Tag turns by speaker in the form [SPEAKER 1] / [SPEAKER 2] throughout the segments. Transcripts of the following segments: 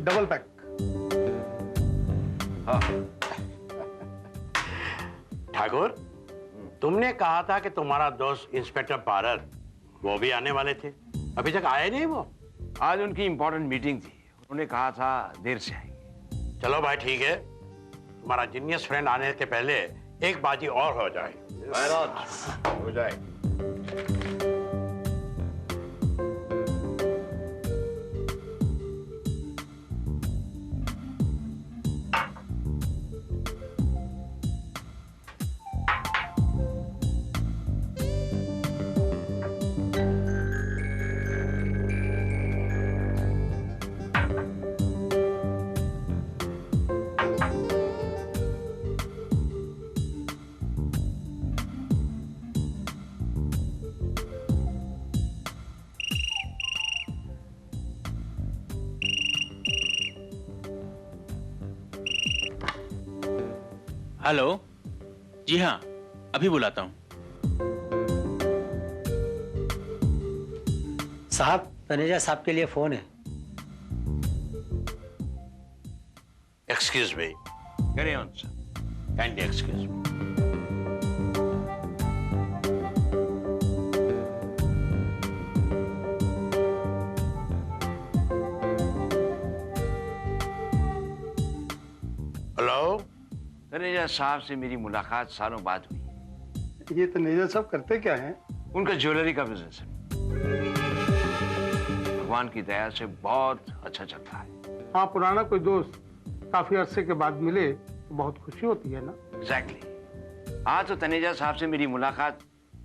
[SPEAKER 1] Double pack.
[SPEAKER 2] हाँ।
[SPEAKER 3] ठाकुर, तुमने कहा था कि तुम्हारा दोस्त इंस्पेक्टर पारर वो भी आने वाले थे, अभी तक आए नहीं वो?
[SPEAKER 2] आज उनकी इंपॉर्टेंट मीटिंग थी, उन्होंने कहा था देर से आएंगे।
[SPEAKER 3] चलो भाई ठीक है, तुम्हारा जीनियस फ्रेंड आने के पहले एक बाजी और हो जाए।
[SPEAKER 2] हो जाए।
[SPEAKER 4] हेलो, जी हाँ, अभी बुलाता हूँ।
[SPEAKER 5] साहब, तनेजा साहब के लिए फोन है।
[SPEAKER 3] Excuse me.
[SPEAKER 2] Carry on sir.
[SPEAKER 3] Kindly excuse me. Hello,
[SPEAKER 2] Taneja साहब से मेरी मुलाकात सालों बाद हुई।
[SPEAKER 1] ये तनेजा साहब करते क्या हैं?
[SPEAKER 2] उनका ज्वेलरी का बिजनेस है, भगवान की दया से बहुत अच्छा चल रहा है।
[SPEAKER 1] हाँ, पुराना कोई दोस्त काफी अरसे के बाद मिले तो बहुत खुशी होती है ना।
[SPEAKER 2] एग्जैक्टली। आज तो तनेजा साहब से मेरी मुलाकात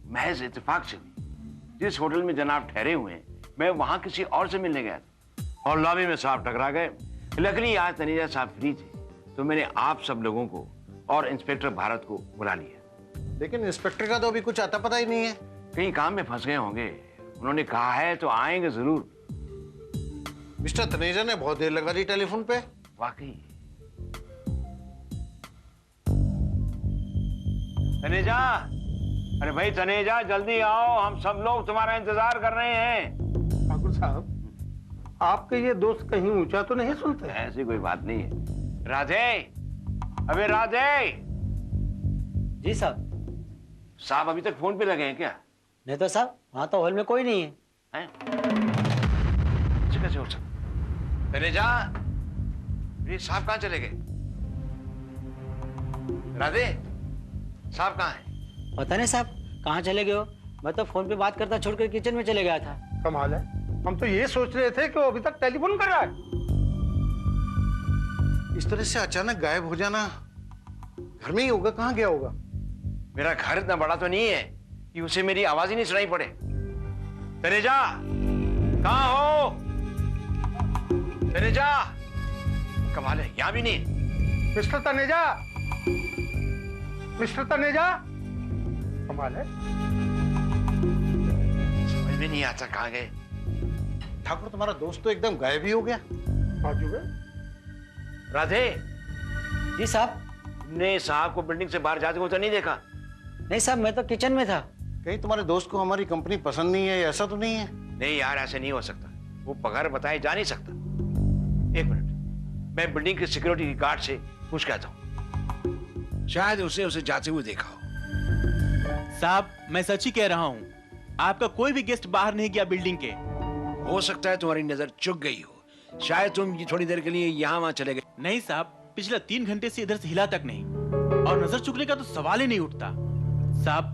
[SPEAKER 2] महज इत्तेफाक से हुई। जिस होटल में जनाब ठहरे हुए हैं, मैं वहां किसी और से मिलने गया था और लॉबी में साहब टकरा गए। लकीली आज तनेजा साहब फ्री थे तो मैंने आप सब लोगों को और इंस्पेक्टर भारत को बुला लिया।
[SPEAKER 6] लेकिन इंस्पेक्टर का तो अभी कुछ आता पता ही नहीं है।
[SPEAKER 2] कहीं काम में फंस गए होंगे। उन्होंने कहा है तो आएंगे जरूर।
[SPEAKER 6] मिस्टर तनेजा ने बहुत देर लगा दी टेलीफोन पे।
[SPEAKER 2] वाकई। तनेजा, अरे भाई तनेजा जल्दी आओ, हम सब लोग तुम्हारा इंतजार कर रहे हैं।
[SPEAKER 1] ठाकुर साहब, आपके ये दोस्त कहीं ऊंचा तो नहीं सुनते?
[SPEAKER 2] ऐसी कोई बात नहीं है। राधे, अबे राधे।
[SPEAKER 5] जी साहब।
[SPEAKER 2] साहब अभी तक फोन पे लगे हैं क्या?
[SPEAKER 5] नहीं तो साहब, वहां तो हॉल में कोई नहीं है।
[SPEAKER 2] हैं? ऐसे कैसे हो सकता? तनेजा, ये साहब कहाँ चले गए? राधे, साहब कहाँ हैं?
[SPEAKER 5] पता नहीं साहब कहाँ चले गए हो। मैं तो फोन पे बात करता छोड़कर किचन में चले गया था।
[SPEAKER 1] कमाल है, हम तो ये सोच रहे थे कि वो अभी तक टेलीफोन कर रहा है।
[SPEAKER 6] इस तरह से अचानक गायब हो जाना, घर में ही होगा, कहाँ गया होगा?
[SPEAKER 2] मेरा घर इतना बड़ा तो नहीं है कि उसे मेरी आवाज ही नहीं सुनाई पड़े। तनेजा, कहाँ हो? तनेजा, कमाल है, यहाँ भी नहीं।
[SPEAKER 1] मिस्टर तनेजा, मिस्टर तनेजा, कमाल है।
[SPEAKER 2] समझ में नहीं आता कहाँ गए।
[SPEAKER 6] ठाकुर, तुम्हारा दोस्त तो एकदम गायब ही हो गया।
[SPEAKER 1] बाजू में
[SPEAKER 2] राधे,
[SPEAKER 5] जी साहब।
[SPEAKER 2] तुमने साहब को बिल्डिंग से बाहर जाते हुए तो नहीं देखा?
[SPEAKER 5] नहीं साहब, मैं तो किचन में था।
[SPEAKER 6] कहीं तुम्हारे दोस्त को हमारी कंपनी पसंद नहीं है, ऐसा तो नहीं है?
[SPEAKER 2] नहीं यार, ऐसे नहीं हो सकता। वो बगैर बताए जा नहीं सकता। एक मिनट, मैं बिल्डिंग के सिक्योरिटी गार्ड से पूछ के आता हूँ। शायद उसे जाते हुए देखा हो।
[SPEAKER 4] साहब, मैं सच ही कह रहा हूँ, आपका कोई भी गेस्ट बाहर नहीं गया बिल्डिंग के।
[SPEAKER 2] हो सकता है तुम्हारी नजर चुक गई हो, शायद तुम थोड़ी देर के लिए यहाँ वहां चले गए।
[SPEAKER 4] नहीं साहब, पिछले 3 घंटे से इधर से हिला तक नहीं, और नजर चुकने का तो सवाल ही नहीं उठता। साहब,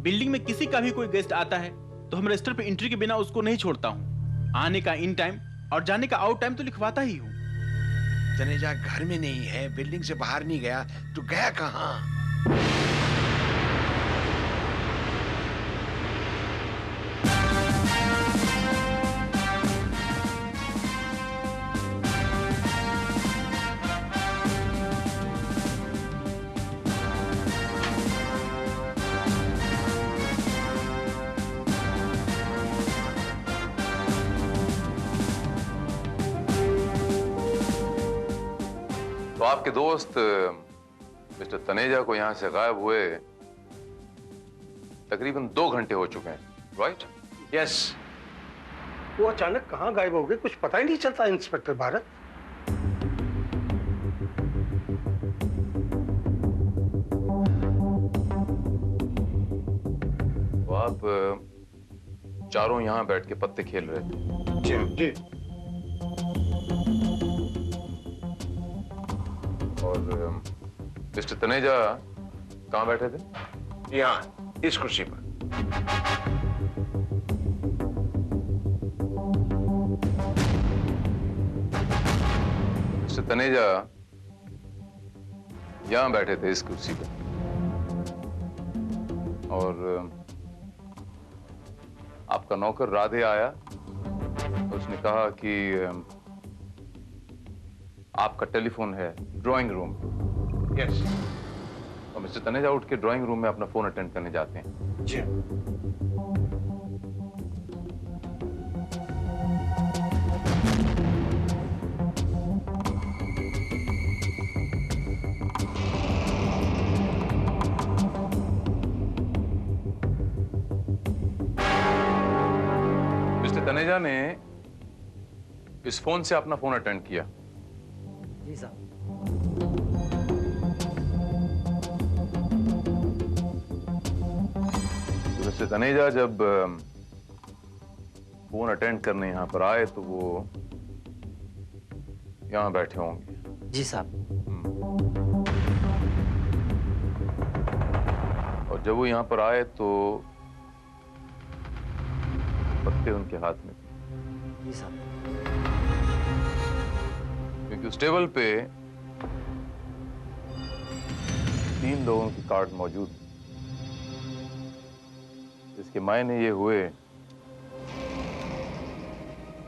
[SPEAKER 4] बिल्डिंग में किसी का भी कोई गेस्ट आता है तो हम रजिस्टर पे एंट्री के बिना उसको नहीं छोड़ता हूँ। आने का इन टाइम और जाने का आउट टाइम तो लिखवाता ही हूँ।
[SPEAKER 2] तनेजा घर में नहीं है, बिल्डिंग से बाहर नहीं गया, तो गया कहाँ?
[SPEAKER 7] तो आपके दोस्त मिस्टर तनेजा को यहां से गायब हुए तकरीबन 2 घंटे हो चुके हैं, राइट?
[SPEAKER 2] यस।
[SPEAKER 1] वो अचानक कहाँ गायब हो गए, कुछ पता ही नहीं चलता इंस्पेक्टर भारत।
[SPEAKER 7] आप चारों यहाँ बैठ के पत्ते खेल रहे थे।
[SPEAKER 6] जी।
[SPEAKER 7] और मिस्टर तनेजा कहाँ बैठे थे?
[SPEAKER 2] यहाँ इस कुर्सी पर।
[SPEAKER 7] मिस्टर तनेजा यहाँ बैठे थे इस कुर्सी पर, और आपका नौकर राधे आया और उसने कहा कि आपका टेलीफोन है ड्राइंग रूम।
[SPEAKER 2] यस।
[SPEAKER 7] और मिस्टर तनेजा उठ के ड्राइंग रूम में अपना फोन अटेंड करने जाते हैं।
[SPEAKER 6] जी।
[SPEAKER 7] मिस्टर तनेजा ने इस फोन से अपना फोन अटेंड किया।
[SPEAKER 5] जी साहब।
[SPEAKER 7] तो मिस्टर तनेजा जब फोन अटेंड करने यहाँ पर आए तो वो यहाँ बैठे होंगे।
[SPEAKER 5] जी साहब।
[SPEAKER 7] और जब वो यहाँ पर आए तो पत्ते उनके हाथ में थे,
[SPEAKER 5] जी साहब।
[SPEAKER 7] क्योंकि उस टेबल पे 3 लोगों की कार्ड मौजूद थे। इसके मायने ये हुए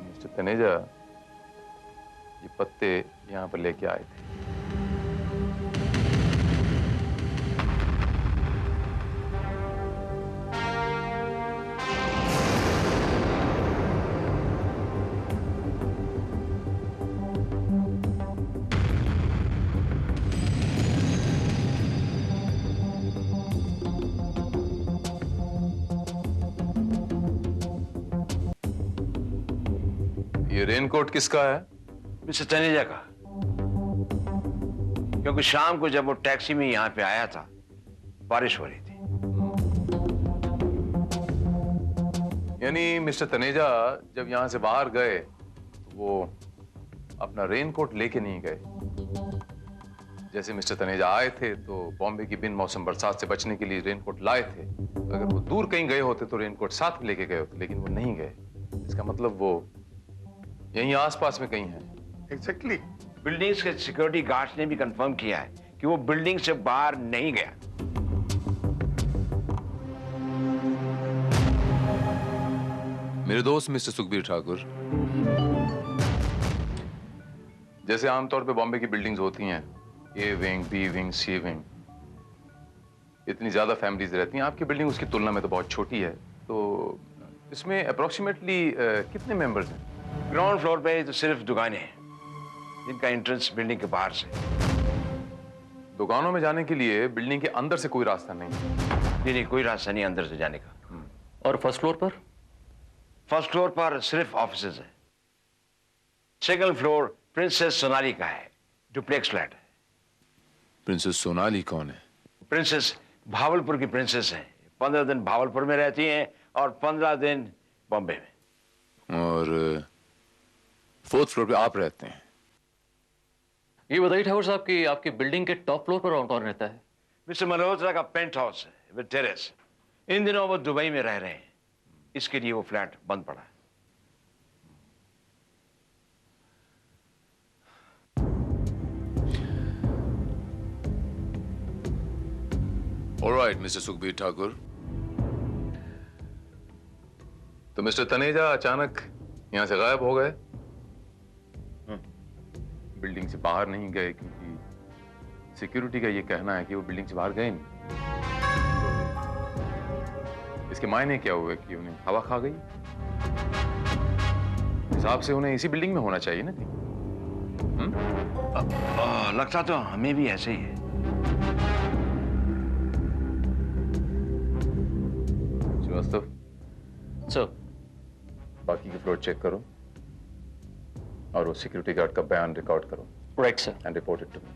[SPEAKER 7] मिस्टर तनेजा ये पत्ते यहाँ पर लेके आए थे। ये रेनकोट किसका है?
[SPEAKER 2] मिस्टर तनेजा का। क्योंकि शाम को जब वो टैक्सी में यहाँ पे आया था, बारिश हो रही थी।
[SPEAKER 7] यानी मिस्टर तनेजा जब यहां से बाहर गए तो वो अपना रेनकोट लेके नहीं गए। जैसे मिस्टर तनेजा आए थे तो बॉम्बे की बिन मौसम बरसात से बचने के लिए रेनकोट लाए थे। अगर वो दूर कहीं गए होते तो रेनकोट साथ में लेके गए होते, लेकिन वो नहीं गए। इसका मतलब वो यहीं आसपास में कहीं है।
[SPEAKER 1] एग्जैक्टली।
[SPEAKER 2] बिल्डिंग्स के सिक्योरिटी गार्ड्स ने भी कंफर्म किया है कि वो बिल्डिंग से बाहर नहीं गया।
[SPEAKER 7] मेरे दोस्त मिस्टर सुखबीर ठाकुर, जैसे आमतौर पे बॉम्बे की बिल्डिंग्स होती हैं, A wing, B wing, C wing, इतनी ज्यादा फैमिलीज रहती हैं। आपकी बिल्डिंग उसकी तुलना में तो बहुत छोटी है। तो इसमें अप्रोक्सीमेटली कितने मेंबर्स हैं?
[SPEAKER 2] ग्राउंड फ्लोर पे तो सिर्फ दुकानें हैं जिनका एंट्रेंस बिल्डिंग के बाहर से।
[SPEAKER 7] दुकानों में जाने के लिए बिल्डिंग के अंदर से कोई रास्ता नहीं है?
[SPEAKER 2] नहीं, कोई रास्ता नहीं अंदर से जाने का।
[SPEAKER 8] और फर्स्ट फ्लोर पर?
[SPEAKER 2] फर्स्ट फ्लोर पर सिर्फ ऑफिसेज है। सेकंड फ्लोर प्रिंसेस सोनाली का है, डुप्लेक्स फ्लैट है।
[SPEAKER 7] प्रिंसेस सोनाली कौन है?
[SPEAKER 2] प्रिंसेस भावलपुर की प्रिंसेस हैं। 15 दिन भावलपुर में रहती हैं और 15 दिन बॉम्बे में।
[SPEAKER 7] और 4th फ्लोर पे आप रहते हैं?
[SPEAKER 8] ये बताइए ठाकुर साहब कि आपकी बिल्डिंग के टॉप फ्लोर पर कौन रहता है?
[SPEAKER 2] मिस्टर मल्होत्रा का पेंट हाउस है विद टेरेस। इन दिनों वो दुबई में रह रहे हैं, इसके लिए वो फ्लैट बंद पड़ा है।
[SPEAKER 7] ऑलराइट मिस्टर सुखबीर ठाकुर, तो मिस्टर तनेजा अचानक यहां से गायब हो गए। बिल्डिंग से बाहर नहीं गए क्योंकि सिक्योरिटी का ये कहना है कि वो बिल्डिंग से बाहर गए नहीं। इसके मायने क्या हुए कि उन्हें हवा खा गई? हिसाब से उन्हें इसी बिल्डिंग में होना चाहिए ना कहीं।
[SPEAKER 2] लगता तो हमें भी ऐसे ही है।
[SPEAKER 7] श्रीवास्तव,
[SPEAKER 8] सर,
[SPEAKER 7] बाकी के फ्लोर चेक करो और वो सिक्योरिटी गार्ड का बयान रिकॉर्ड करो।
[SPEAKER 8] Right sir.
[SPEAKER 7] And report it to me.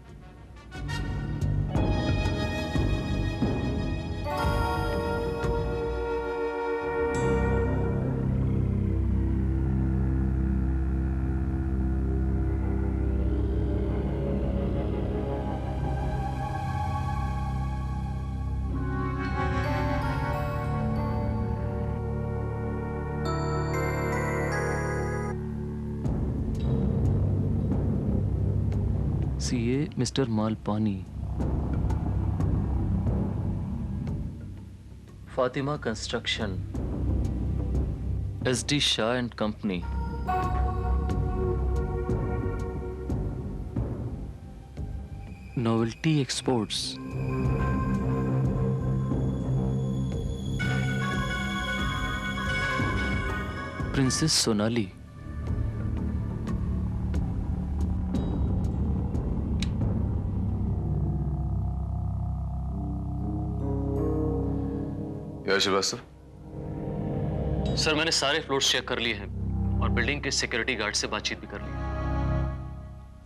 [SPEAKER 8] CA mister Malpani, Fatima construction, SD Shah and company, novelty exports, princess Sonali,
[SPEAKER 7] Shrivastava,
[SPEAKER 8] sir मैंने सारे फ्लोर्स चेक कर लिए हैं और बिल्डिंग के सिक्योरिटी गार्ड से बातचीत भी कर ली।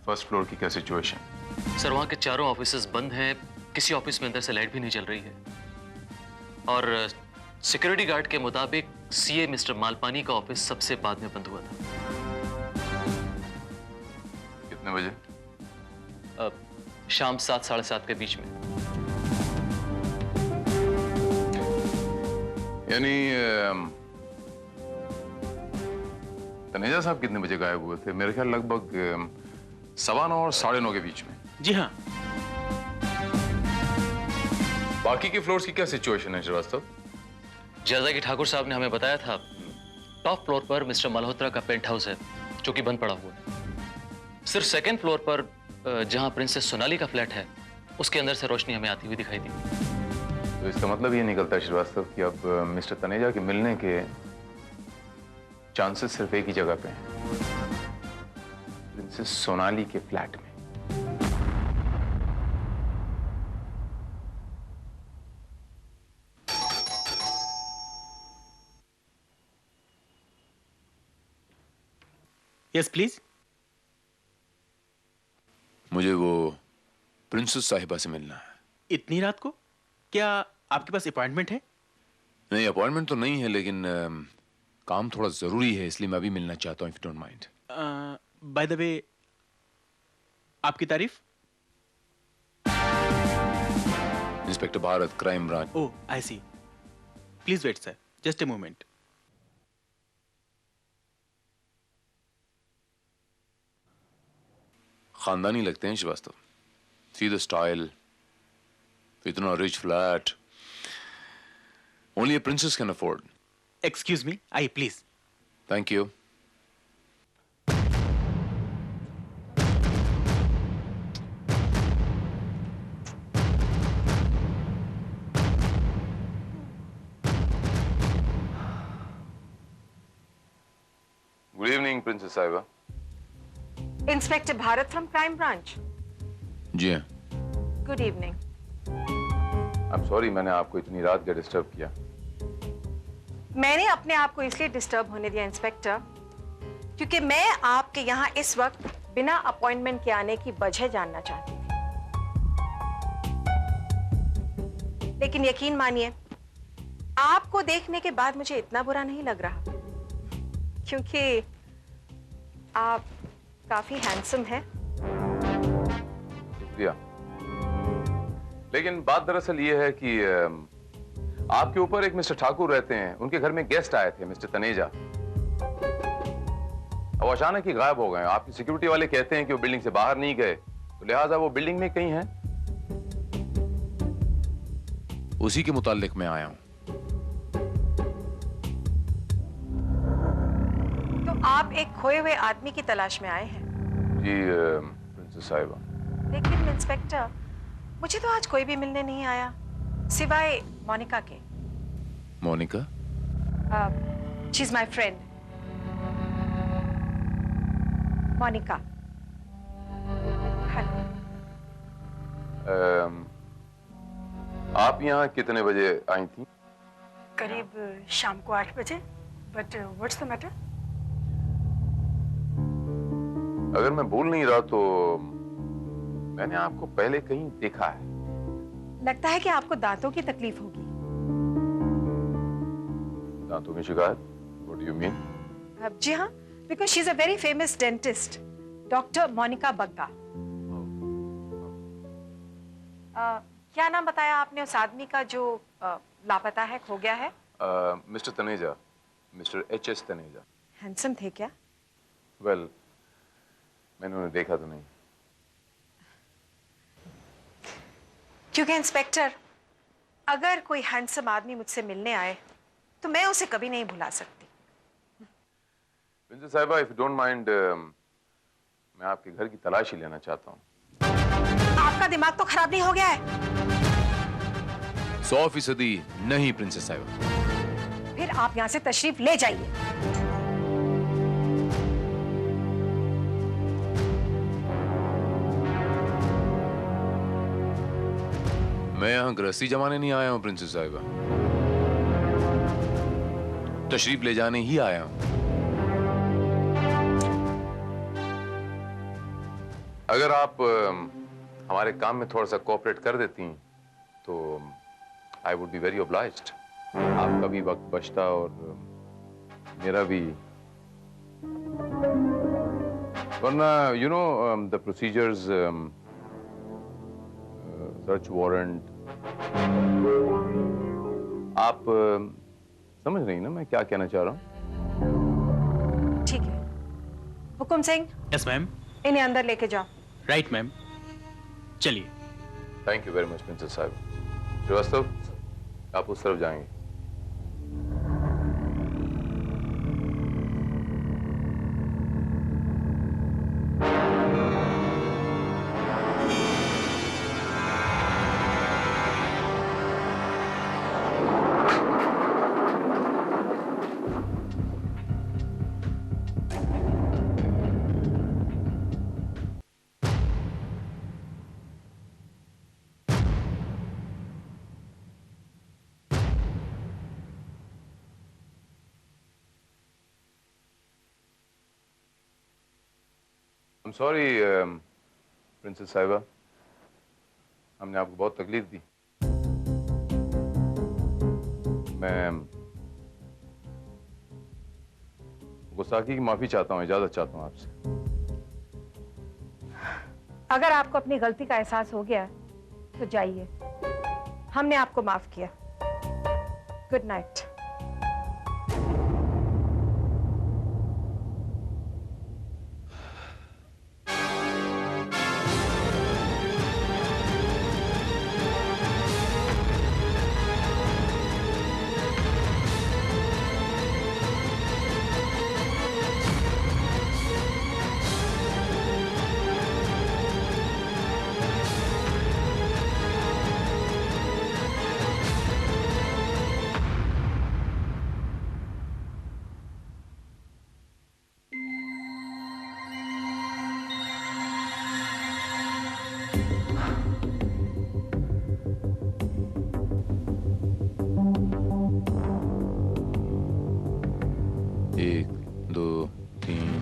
[SPEAKER 7] फर्स्ट फ्लोर की क्या सिचुएशन?
[SPEAKER 8] सर वहाँ के चारों ऑफिसेज बंद हैं, किसी ऑफिस में अंदर से लाइट भी नहीं चल रही है और सिक्योरिटी गार्ड के मुताबिक सीए मिस्टर मालपानी का ऑफिस सबसे बाद में बंद हुआ था।
[SPEAKER 7] कितने बजे?
[SPEAKER 8] शाम 7 साढ़े 7 के बीच में।
[SPEAKER 7] यानी तनेजा साहब कितने बजे गायब हुए थे? मेरे ख्याल लगभग 9:15 और 9:30 के बीच में।
[SPEAKER 4] जी हाँ।
[SPEAKER 7] बाकी के फ्लोर्स की क्या सिचुएशन है श्रीवास्तव?
[SPEAKER 8] जैसा कि ठाकुर साहब ने हमें बताया था, टॉप फ्लोर पर मिस्टर मल्होत्रा का पेंट हाउस है जो कि बंद पड़ा हुआ है। सिर्फ सेकेंड फ्लोर पर जहां प्रिंसेस सोनाली का फ्लैट है उसके अंदर से रोशनी हमें आती हुई दिखाई दी।
[SPEAKER 7] तो इसका मतलब ये निकलता है श्रीवास्तव कि अब मिस्टर तनेजा के मिलने के चांसेस सिर्फ एक ही जगह पे हैं, प्रिंसेस सोनाली के फ्लैट में।
[SPEAKER 4] Yes please.
[SPEAKER 7] मुझे वो प्रिंसेस साहिबा से मिलना है।
[SPEAKER 4] इतनी रात को? क्या आपके पास अपॉइंटमेंट है?
[SPEAKER 7] नहीं, अपॉइंटमेंट तो नहीं है, लेकिन काम थोड़ा जरूरी है, इसलिए मैं अभी मिलना चाहता हूँ, if don't mind.
[SPEAKER 4] By the way, आपकी तारीफ?
[SPEAKER 7] Inspector Bharat, crime branch.
[SPEAKER 4] Oh, I see. Please wait sir, just a moment.
[SPEAKER 7] खानदानी लगते हैं श्रीवास्तव। सी द स्टाइल, इतना rich flat, only a princess can afford.
[SPEAKER 4] Excuse me, आइए please.
[SPEAKER 7] Thank you. Good evening, Princess Saiba.
[SPEAKER 9] Inspector Bharat from crime branch.
[SPEAKER 7] जी हाँ।
[SPEAKER 9] Good evening.
[SPEAKER 7] I'm sorry मैंने आपको इतनी रात का डिस्टर्ब किया।
[SPEAKER 9] मैंने अपने आप को इसलिए डिस्टर्ब होने दिया इंस्पेक्टर, क्योंकि मैं आपके यहाँ इस वक्त बिना अपॉइंटमेंट के आने की वजह जानना चाहती थी। लेकिन यकीन मानिए, आपको देखने के बाद मुझे इतना बुरा नहीं लग रहा, क्योंकि आप काफी हैंडसम हैं।
[SPEAKER 7] शुक्रिया। लेकिन बात दरअसल ये है कि आपके ऊपर एक मिस्टर ठाकुर रहते हैं, उनके घर में गेस्ट आए थे, मिस्टर तनेजा। अब अचानक ही गायब हो गए। आपकी सिक्योरिटी वाले कहते हैं कि वो बिल्डिंग से बाहर नहीं गए, तो लिहाजा वो बिल्डिंग में कहीं हैं। उसी के मुताल्लिक मैं आया हूं।
[SPEAKER 9] तो आप एक खोए हुए आदमी की तलाश में आए हैं?
[SPEAKER 7] जी प्रिंसेस साहिबा।
[SPEAKER 9] लेकिन इंस्पेक्टर, मुझे तो आज कोई भी मिलने नहीं आया सिवाय मोनिका के।
[SPEAKER 7] Monica?
[SPEAKER 9] She is my friend Monica.
[SPEAKER 7] आप यहाँ कितने बजे आई थी?
[SPEAKER 9] करीब शाम को 8 बजे। But what's the matter?
[SPEAKER 7] अगर मैं भूल नहीं रहा तो मैंने आपको पहले कहीं देखा है।
[SPEAKER 9] लगता है कि आपको दांतों की तकलीफ होगी।
[SPEAKER 7] दांतों की शिकायत? What do you mean?
[SPEAKER 9] जी हाँ, because she is a very famous dentist, doctor Monica Bagga. क्या नाम बताया आपने उस आदमी का जो लापता है, खो गया है?
[SPEAKER 7] Mister Taneja, mister HS Taneja.
[SPEAKER 9] Handsome थे क्या?
[SPEAKER 7] वेल, मैंने उन्हें देखा तो नहीं।
[SPEAKER 9] क्योंकि इंस्पेक्टर, अगर कोई हैंडसम आदमी मुझसे मिलने आए तो मैं उसे कभी नहीं भुला सकती।
[SPEAKER 7] प्रिंसेस साहिबा, इफ यू डोंट माइंड, मैं आपके घर की तलाशी लेना चाहता हूँ।
[SPEAKER 9] आपका दिमाग तो खराब नहीं हो गया है?
[SPEAKER 7] 100% नहीं प्रिंसेस साहिबा।
[SPEAKER 9] फिर आप यहाँ से तशरीफ ले जाइए।
[SPEAKER 7] मैं यहाँ गृहस्थी जमाने नहीं आया हूँ प्रिंसेस साहिबा, तशरीफ ले जाने ही आया हूँ। अगर आप हमारे काम में थोड़ा सा कोऑपरेट कर देती तो I would be very obliged. आपका भी वक्त बचता और मेरा भी। वरना you know the procedures, search warrant, आप समझ रही ना मैं क्या कहना चाह रहा हूँ?
[SPEAKER 9] ठीक है। Hukum Singh,
[SPEAKER 4] yes ma'am.
[SPEAKER 9] इन्हें अंदर लेके जाओ।
[SPEAKER 4] राइट मैम, चलिए।
[SPEAKER 7] Thank you very much princess Sahib. Shrivastava, आप उस तरफ जाएंगे। I'm sorry, प्रिंसेस साहिबा, हमने आपको बहुत तकलीफ दी। मैं गुस्ताखी की माफी चाहता हूँ, इजाजत चाहता हूँ आपसे।
[SPEAKER 9] अगर आपको अपनी गलती का एहसास हो गया तो जाइए, हमने आपको माफ किया। Good night. एक, दो, तीन,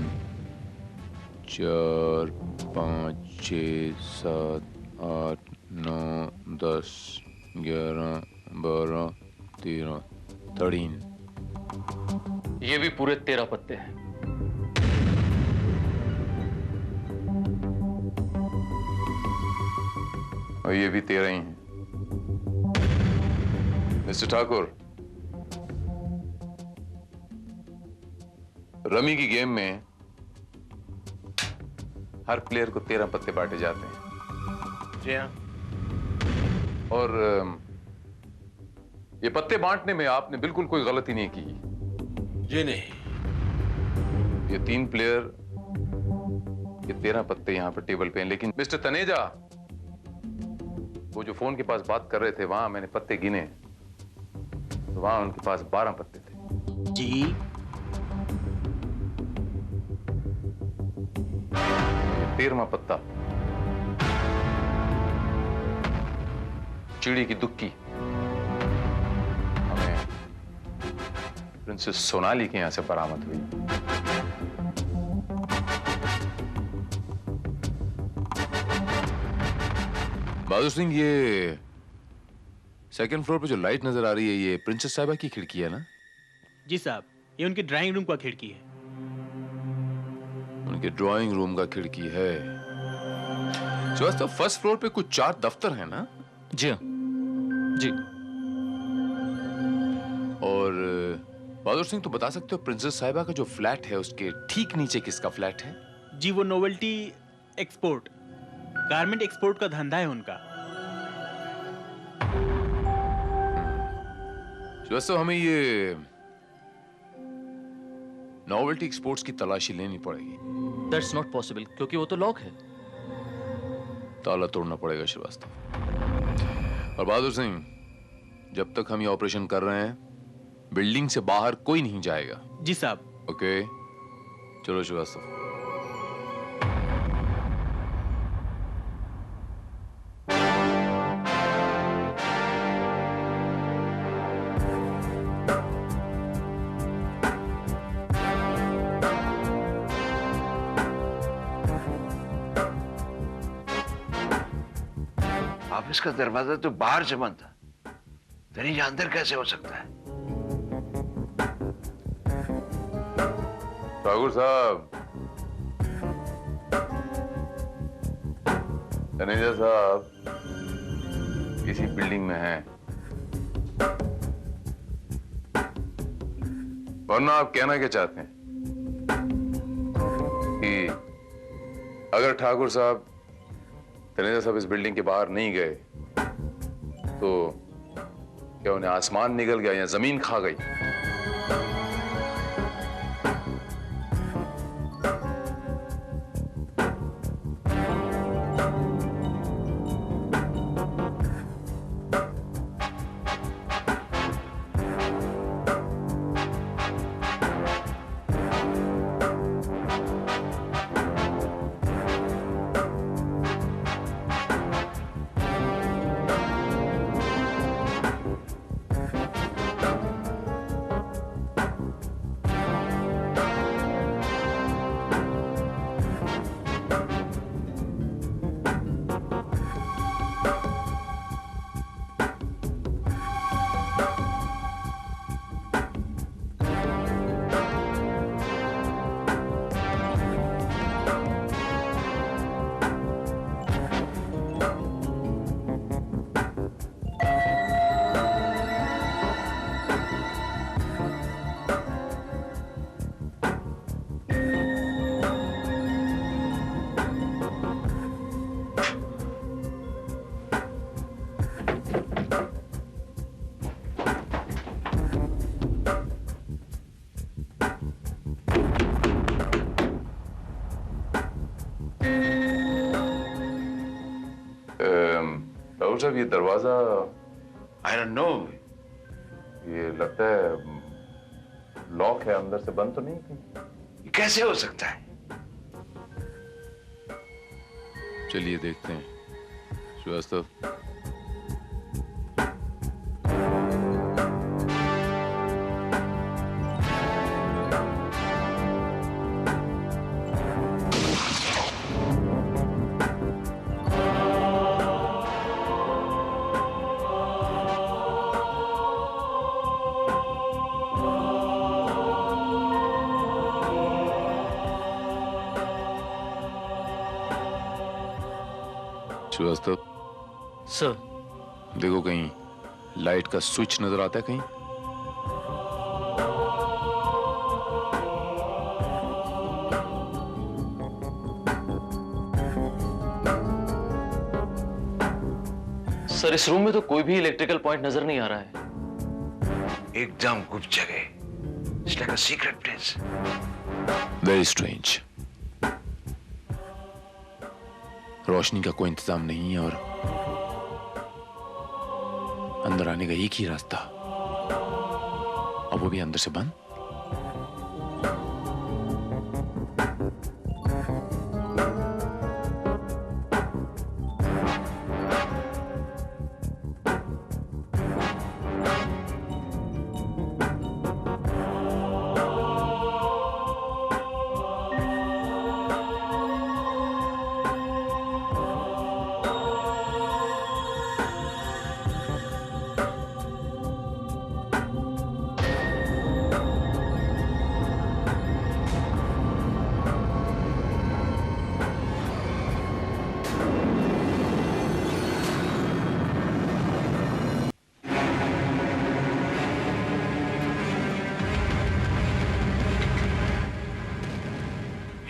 [SPEAKER 9] 4, 5, 6, 7, 8, 9, 10, 11, 12, 13, 13।
[SPEAKER 8] ये भी पूरे 13 पत्ते हैं।
[SPEAKER 7] और ये भी 13 ही हैं। मिस्टर ठाकुर, रमी की गेम में हर प्लेयर को 13 पत्ते बांटे जाते हैं।
[SPEAKER 3] जी हाँ।
[SPEAKER 7] और ये पत्ते बांटने में आपने बिल्कुल कोई गलती नहीं की।
[SPEAKER 3] जी नहीं।
[SPEAKER 7] ये 3 प्लेयर, ये 13 पत्ते यहां पर टेबल पे हैं। लेकिन मिस्टर तनेजा, वो जो फोन के पास बात कर रहे थे, वहां मैंने पत्ते गिने तो वहां उनके पास 12 पत्ते थे।
[SPEAKER 4] जी
[SPEAKER 7] 13वां पत्ता चिड़ी की दुक्की हमें प्रिंसेस सोनाली के यहां से बरामद हुई। बहादुर सिंह, ये सेकंड फ्लोर पे जो लाइट नजर आ रही है, ये प्रिंसेस साहिबा की खिड़की है ना?
[SPEAKER 4] जी साहब, ये उनके ड्राइंग रूम का खिड़की है।
[SPEAKER 7] उनके ड्राइंग रूम का खिड़की है। तो फर्स्ट फ्लोर पे कुछ 4 दफ्तर है ना?
[SPEAKER 8] जी हाँ जी।
[SPEAKER 7] और बहादुर सिंह, तो बता सकते हो प्रिंसेस साहिबा का जो फ्लैट है उसके ठीक नीचे किसका फ्लैट है?
[SPEAKER 4] जी वो नोवेल्टी एक्सपोर्ट, गारमेंट एक्सपोर्ट का धंधा है उनका।
[SPEAKER 7] श्रीवास्तव, हमें ये नॉवेल्टी एक्सपोर्ट्स की तलाशी लेनी पड़ेगी।
[SPEAKER 8] दैट्स नॉट पॉसिबल, क्योंकि वो तो लॉक है।
[SPEAKER 7] ताला तोड़ना पड़ेगा श्रीवास्तव। और बहादुर सिंह, जब तक हम ये ऑपरेशन कर रहे हैं, बिल्डिंग से बाहर कोई नहीं जाएगा।
[SPEAKER 4] जी साहब।
[SPEAKER 7] ओके, चलो श्रीवास्तव।
[SPEAKER 2] ऑफिस का दरवाजा तो बाहर से बंद था, तनीजा अंदर कैसे हो सकता है?
[SPEAKER 7] ठाकुर साहब, तनेजा साहब इसी बिल्डिंग में हैं। वरना आप कहना क्या चाहते हैं कि अगर ठाकुर साहब, तनेजा साहब इस बिल्डिंग के बाहर नहीं गए तो क्या उन्हें आसमान निकल गया या जमीन खा गई? ठाकुर साहब, ये दरवाजा
[SPEAKER 2] आई डोंट नो,
[SPEAKER 7] ये लगता है लॉक है, अंदर से बंद तो नहीं की?
[SPEAKER 2] ये कैसे हो सकता है?
[SPEAKER 7] चलिए देखते हैं श्रीवास्तव। श्रीवास्तव
[SPEAKER 8] सर,
[SPEAKER 7] देखो, कहीं लाइट का स्विच नजर आता है कहीं?
[SPEAKER 8] सर इस रूम में तो कोई भी इलेक्ट्रिकल पॉइंट नजर नहीं आ रहा है।
[SPEAKER 2] एकदम गुप्त जगह, it's like a secret place.
[SPEAKER 7] Very strange. रोशनी का कोई इंतजाम नहीं है और अंदर आने का एक ही रास्ता, और वो भी अंदर से बंद।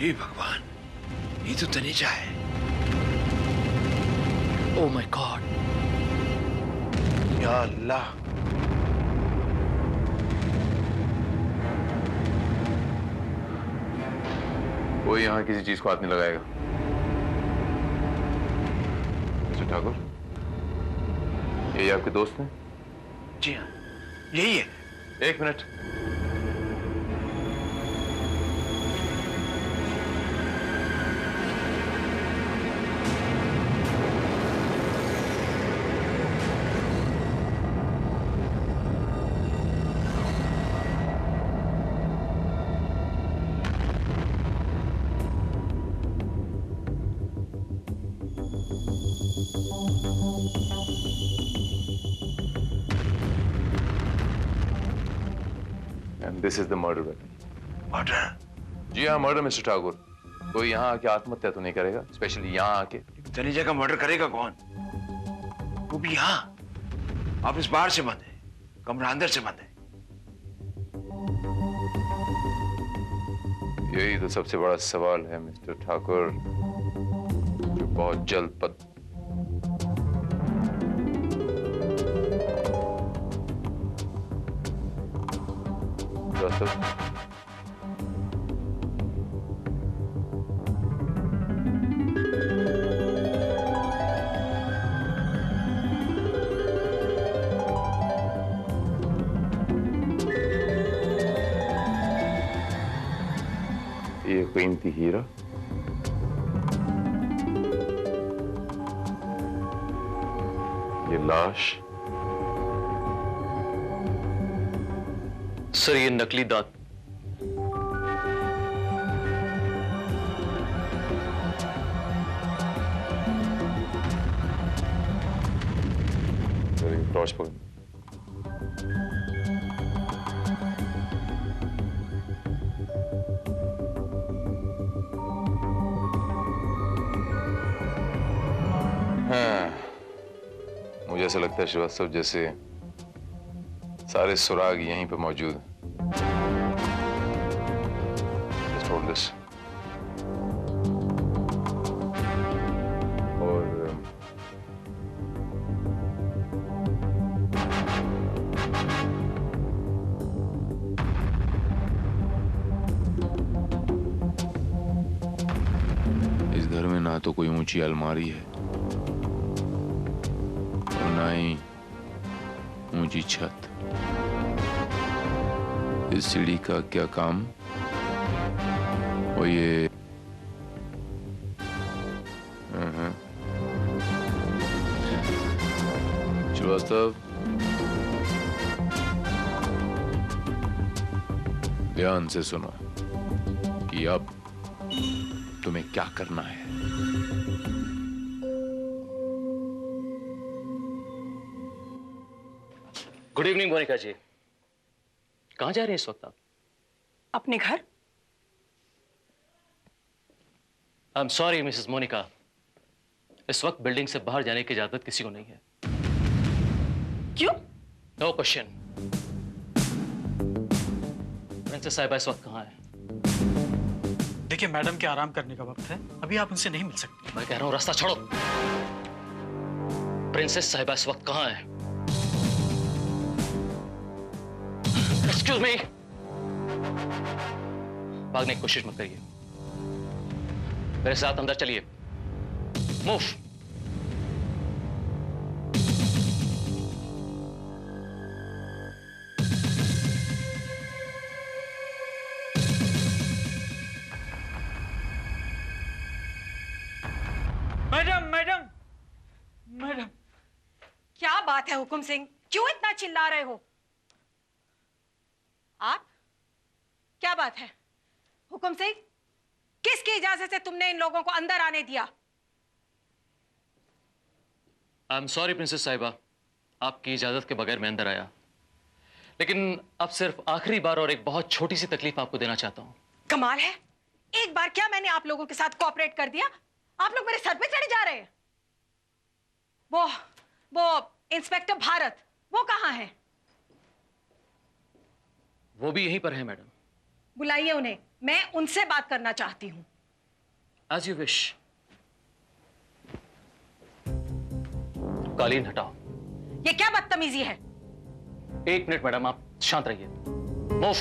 [SPEAKER 2] हे भगवान, ये तो तनीजा है।
[SPEAKER 8] ओह माय गॉड,
[SPEAKER 2] या अल्लाह,
[SPEAKER 7] कोई यहाँ किसी चीज को हाथ नहीं लगाएगा। मिस्टर ठाकुर, ये आपके दोस्त हैं?
[SPEAKER 2] जी हाँ, यही है।
[SPEAKER 7] एक minute. This is the murder weapon.
[SPEAKER 2] Murder?
[SPEAKER 7] जी हाँ, मर्डर मिस्टर ठाकुर। कोई यहाँ आके आत्महत्या तो नहीं करेगा, स्पेशली यहाँ आके।
[SPEAKER 2] तनीजा का मर्डर करेगा कौन? वो भी यहाँ। ऑफिस बाहर से बंद है, कमरा अंदर से बंद है।
[SPEAKER 7] यही तो सबसे बड़ा सवाल है मिस्टर ठाकुर, जो बहुत जल्द ये कीमती हीरा, ये लाश,
[SPEAKER 8] सर ये नकली दांत।
[SPEAKER 7] टॉर्च पकड़। हाँ, मुझे ऐसा लगता है श्रीवास्तव जैसे सारे सुराग यहीं पे मौजूद हैं। Just hold this. और इस घर में ना तो कोई ऊंची अलमारी है और ना ही ऊंची छत। इस सीढ़ी का क्या काम? वो ये श्रीवास्तव, ध्यान से सुनो कि अब तुम्हें क्या करना है।
[SPEAKER 8] Good evening Monica ji. कहां जा रही हैं इस वक्त आप?
[SPEAKER 9] अपने घर।
[SPEAKER 8] I am sorry missus Monica, इस वक्त बिल्डिंग से बाहर जाने की इजाजत किसी को नहीं है।
[SPEAKER 9] क्यों?
[SPEAKER 8] No question. प्रिंसेस साहिबा इस वक्त कहां है?
[SPEAKER 10] देखिए मैडम के आराम करने का वक्त है, अभी आप उनसे नहीं मिल सकते।
[SPEAKER 8] मैं कह रहा हूं रास्ता छोड़ो। प्रिंसेस साहिबा इस वक्त कहां है? Excuse me. भागने की कोशिश मत करिए, मेरे साथ अंदर चलिए। मूव।
[SPEAKER 10] Madam madam madam.
[SPEAKER 9] क्या बात है हुकुम सिंह, क्यों इतना चिल्ला रहे हो? आप? क्या बात है हुकुम सिंह? किसकी इजाजत से तुमने इन लोगों को अंदर आने दिया?
[SPEAKER 8] आई एम सॉरी प्रिंसेस साहिबा, आपकी इजाजत के बगैर मैं अंदर आया, लेकिन अब सिर्फ आखिरी बार और एक बहुत छोटी सी तकलीफ आपको देना चाहता हूं।
[SPEAKER 9] कमाल है, एक बार क्या मैंने आप लोगों के साथ कोऑपरेट कर दिया, आप लोग मेरे सर पे चढ़े जा रहे हैं। वो इंस्पेक्टर भारत, वो कहां है?
[SPEAKER 8] वो भी यहीं पर है मैडम।
[SPEAKER 9] बुलाइए उन्हें, मैं उनसे बात करना चाहती हूं।
[SPEAKER 8] As you wish. कालीन हटाओ।
[SPEAKER 9] ये क्या बदतमीजी है?
[SPEAKER 8] एक मिनट मैडम, आप शांत रहिए। मूव।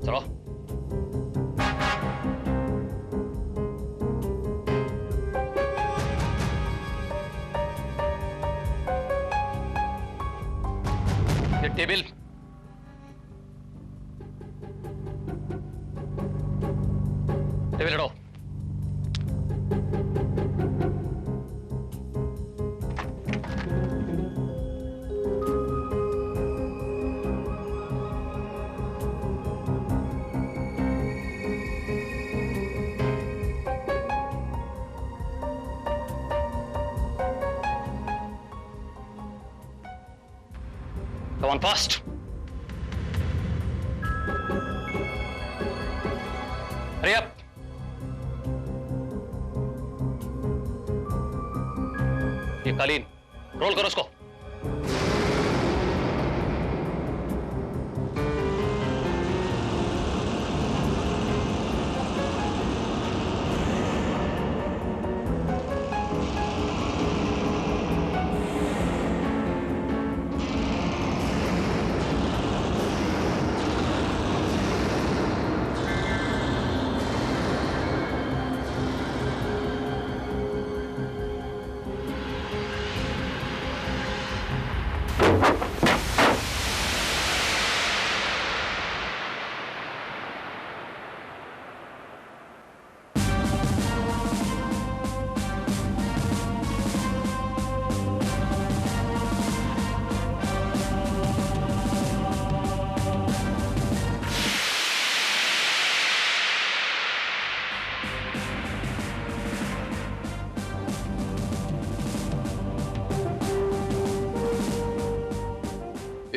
[SPEAKER 8] चलो। टेबल। टेबल हटाओ। Come on, fast. Hurry up. ये कालीन रोल करो उसको।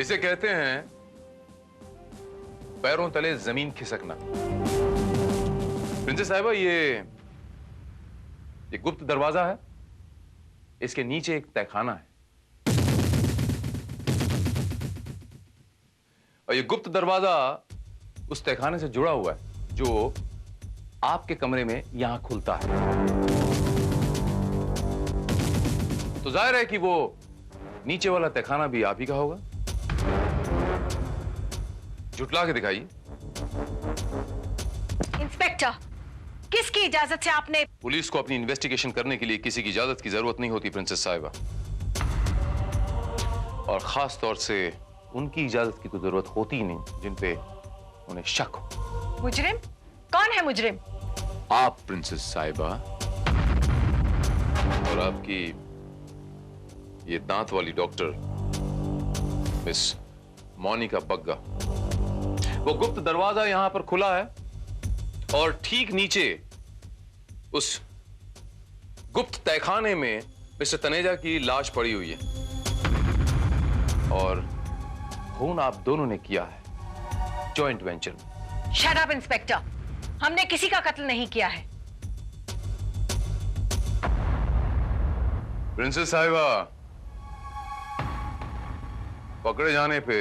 [SPEAKER 7] इसे कहते हैं पैरों तले जमीन खिसकना। प्रिंसेस साहिबा, ये गुप्त दरवाजा है, इसके नीचे एक तहखाना है और ये गुप्त दरवाजा उस तहखाने से जुड़ा हुआ है जो आपके कमरे में यहां खुलता है। तो जाहिर है कि वो नीचे वाला तहखाना भी आप ही का होगा। जुटला के दिखाइए।
[SPEAKER 9] इंस्पेक्टर, किसकी इजाजत से आपने?
[SPEAKER 7] पुलिस को अपनी इन्वेस्टिगेशन करने के लिए किसी की इजाजत की जरूरत नहीं होती प्रिंसेस साहिबा, और खास तौर से उनकी इजाजत की तो जरूरत होती ही नहीं जिन पे उन्हें शक हो।
[SPEAKER 9] मुजरिम? कौन है मुजरिम?
[SPEAKER 7] आप प्रिंसेस साहिबा, और आपकी ये दांत वाली डॉक्टर मिस मोनिका बग्गा। वो गुप्त दरवाजा यहां पर खुला है और ठीक नीचे उस गुप्त तहखाने में मिस्टर तनेजा की लाश पड़ी हुई है और खून आप दोनों ने किया है जॉइंट वेंचर में।
[SPEAKER 9] शट अप इंस्पेक्टर, हमने किसी का कत्ल नहीं किया है।
[SPEAKER 7] प्रिंसेस साहिबा, पकड़े जाने पे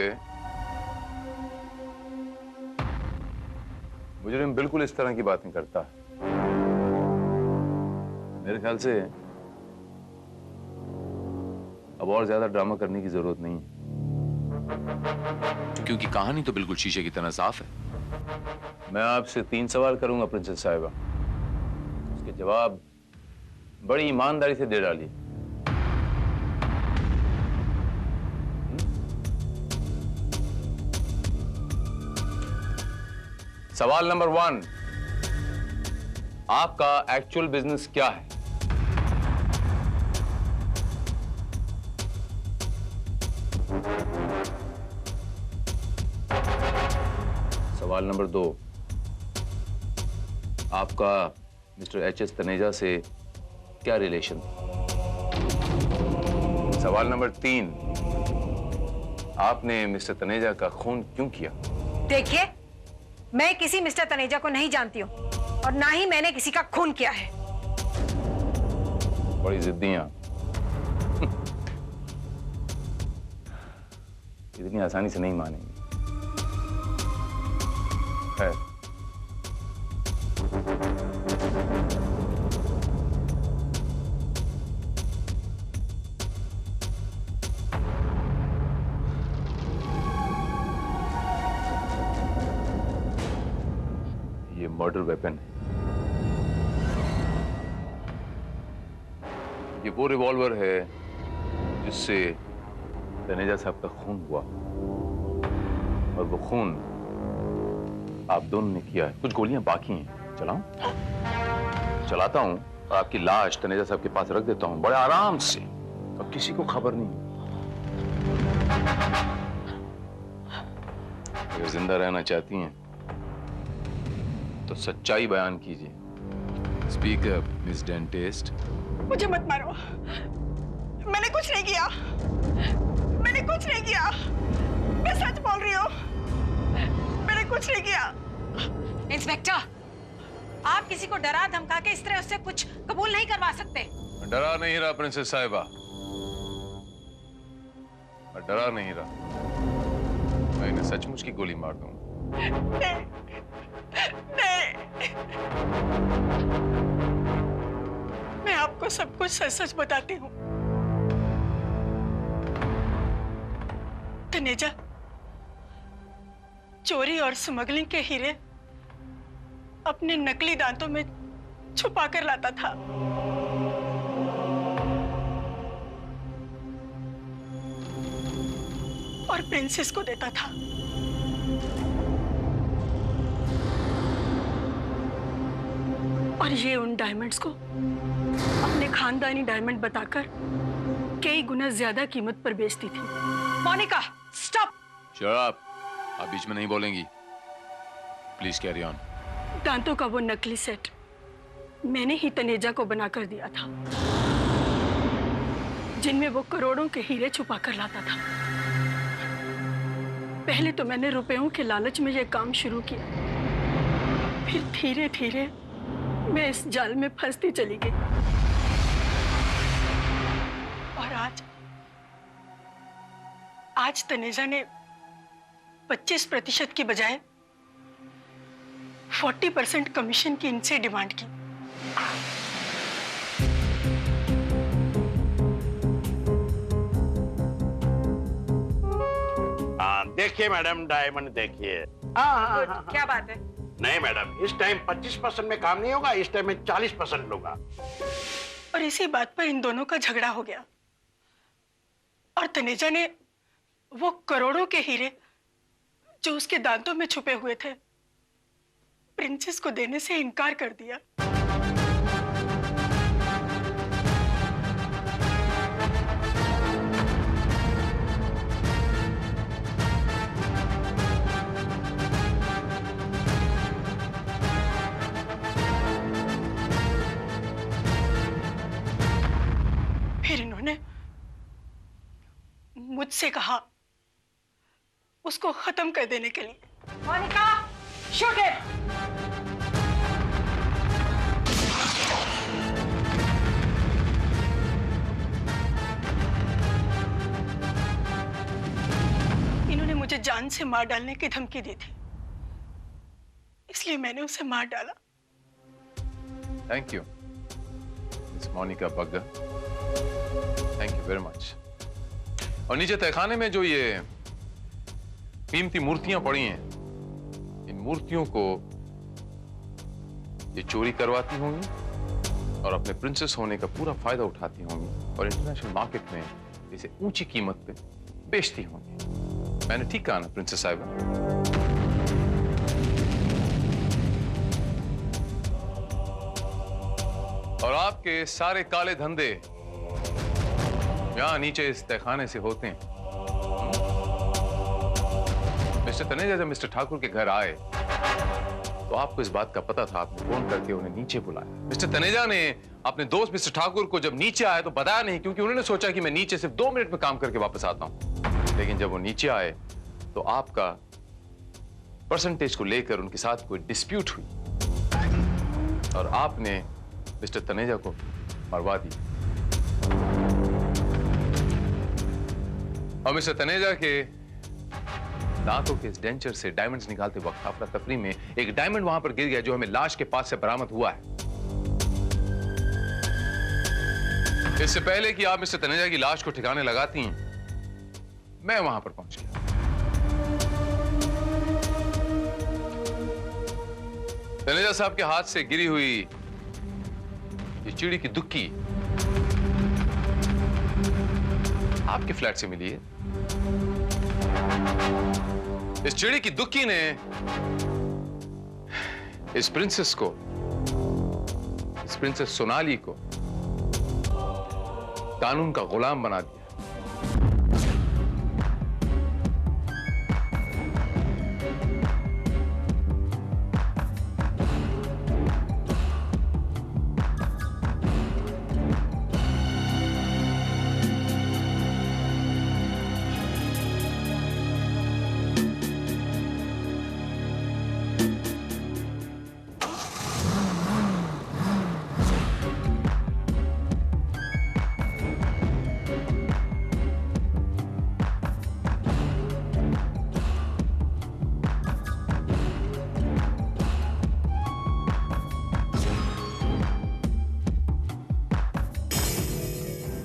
[SPEAKER 7] मुजरिम बिल्कुल इस तरह की बात नहीं करता। मेरे ख्याल से अब और ज्यादा ड्रामा करने की जरूरत नहीं है, क्योंकि कहानी तो बिल्कुल शीशे की तरह साफ है। मैं आपसे 3 सवाल करूंगा प्रिंसेस साहिबा, उसके जवाब बड़ी ईमानदारी से दे डालिए। सवाल नंबर 1, आपका एक्चुअल बिजनेस क्या है? सवाल नंबर 2, आपका मिस्टर एच.एस. तनेजा से क्या रिलेशन? सवाल नंबर 3, आपने मिस्टर तनेजा का खून क्यों किया?
[SPEAKER 9] देखिए, मैं किसी मिस्टर तनेजा को नहीं जानती हूँ और ना ही मैंने किसी का खून किया है।
[SPEAKER 7] बड़ी जिद्दियां इतनी आसानी से नहीं मानेंगे। खैर, ये मर्डर वेपन है। ये वो रिवॉल्वर है जिससे तनेजा साहब का खून हुआ। और वो खून आप दोनों ने किया है। कुछ गोलियां बाकी हैं, चलाऊं? चलाता हूं और आपकी लाश तनेजा साहब के पास रख देता हूं बड़े आराम से, अब किसी को खबर नहीं। अगर जिंदा रहना चाहती हैं तो सच्चाई बयान कीजिए। Speak up miss dentist.
[SPEAKER 11] मुझे मत मारो, मैंने कुछ नहीं किया, मैंने कुछ नहीं किया, मैं सच बोल रही हूँ, मैंने कुछ नहीं किया।
[SPEAKER 9] इंस्पेक्टर, आप किसी को डरा धमका के इस तरह उससे कुछ कबूल नहीं करवा सकते।
[SPEAKER 7] डरा नहीं रहा प्रिंसेस साहिबा, मैं डरा नहीं रहा, मैं इन्हें सचमुच की गोली मार दूंगा।
[SPEAKER 11] नहीं, नहीं, मैं आपको सब कुछ सच सच बताती हूँ। तनेजा चोरी और स्मगलिंग के हीरे अपने नकली दांतों में छुपा कर लाता था। और प्रिंसेस को देता था। और ये उन डायमंड्स को अपने खानदानी डायमंड बताकर कई गुना ज्यादा कीमत पर बेचती थी।
[SPEAKER 9] मोनिका, स्टॉप!
[SPEAKER 7] Shut up! आप बीच में नहीं बोलेंगी। Please carry on.
[SPEAKER 11] दांतों का वो नकली सेट मैंने ही तनेजा को बनाकर दिया था, जिनमें वो करोड़ों के हीरे छुपा कर लाता था। पहले तो मैंने रुपयों के लालच में ये काम शुरू किया, फिर धीरे धीरे मैं इस जाल में फंसती चली गई। और आज तनेजा ने 25% की बजाय 40% कमीशन की इनसे डिमांड की।
[SPEAKER 3] देखिए मैडम, डायमंड देखिए।
[SPEAKER 9] क्या बात है?
[SPEAKER 3] नहीं मैडम, इस टाइम 25% में काम नहीं होगा, इस टाइम में 40% लूंगा।
[SPEAKER 11] और इसी बात पर इन दोनों का झगड़ा हो गया और तनेजा ने वो करोड़ों के हीरे जो उसके दांतों में छुपे हुए थे प्रिंसेस को देने से इनकार कर दिया। फिर इन्होंने मुझसे कहा उसको खत्म कर देने के लिए।
[SPEAKER 9] Monica, shoot him!
[SPEAKER 11] इन्होंने मुझे जान से मार डालने की धमकी दी थी, इसलिए मैंने उसे मार डाला।
[SPEAKER 7] Thank you miss Monica Bagga, thank you very much. और नीचे तहखाने में जो ये कीमती मूर्तियां पड़ी हैं, इन मूर्तियों को ये चोरी करवाती होंगी और अपने प्रिंसेस होने का पूरा फायदा उठाती होंगी और इंटरनेशनल मार्केट में इसे ऊंची कीमत पे बेचती होंगी। मैंने ठीक कहा ना प्रिंसेस साहिबा? और आपके सारे काले धंधे यहां नीचे इस तहखाने से होते हैं। मिस्टर तनेजा जब मिस्टर ठाकुर के घर आए तो आपको इस बात का पता था, आपने फोन करके उन्हें नीचे बुलाया। मिस्टर तनेजा ने अपने दोस्त मिस्टर ठाकुर को जब नीचे आए तो बताया नहीं, क्योंकि उन्होंने सोचा कि मैं नीचे सिर्फ 2 मिनट में काम करके वापस आता हूं। लेकिन जब वो नीचे आए तो आपका परसेंटेज को लेकर उनके साथ कोई डिस्प्यूट हुई और आपने मिस्टर तनेजा को मरवा दी। और मिस्टर तनेजा के दांतों के इस डेंचर से डायमंड्स निकालते वक्त अफरा तफरी में एक डायमंड वहां पर गिर गया जो हमें लाश के पास से बरामद हुआ है। इससे पहले कि आप मिस्टर तनेजा की लाश को ठिकाने लगाती हैं, मैं वहां पर पहुंच गया। तनेजा साहब के हाथ से गिरी हुई ये चिड़ी की दुक्की आपके फ्लैट से मिली है। इस चिड़ी की दुखी ने इस प्रिंसेस सोनाली को कानून का गुलाम बना दिया।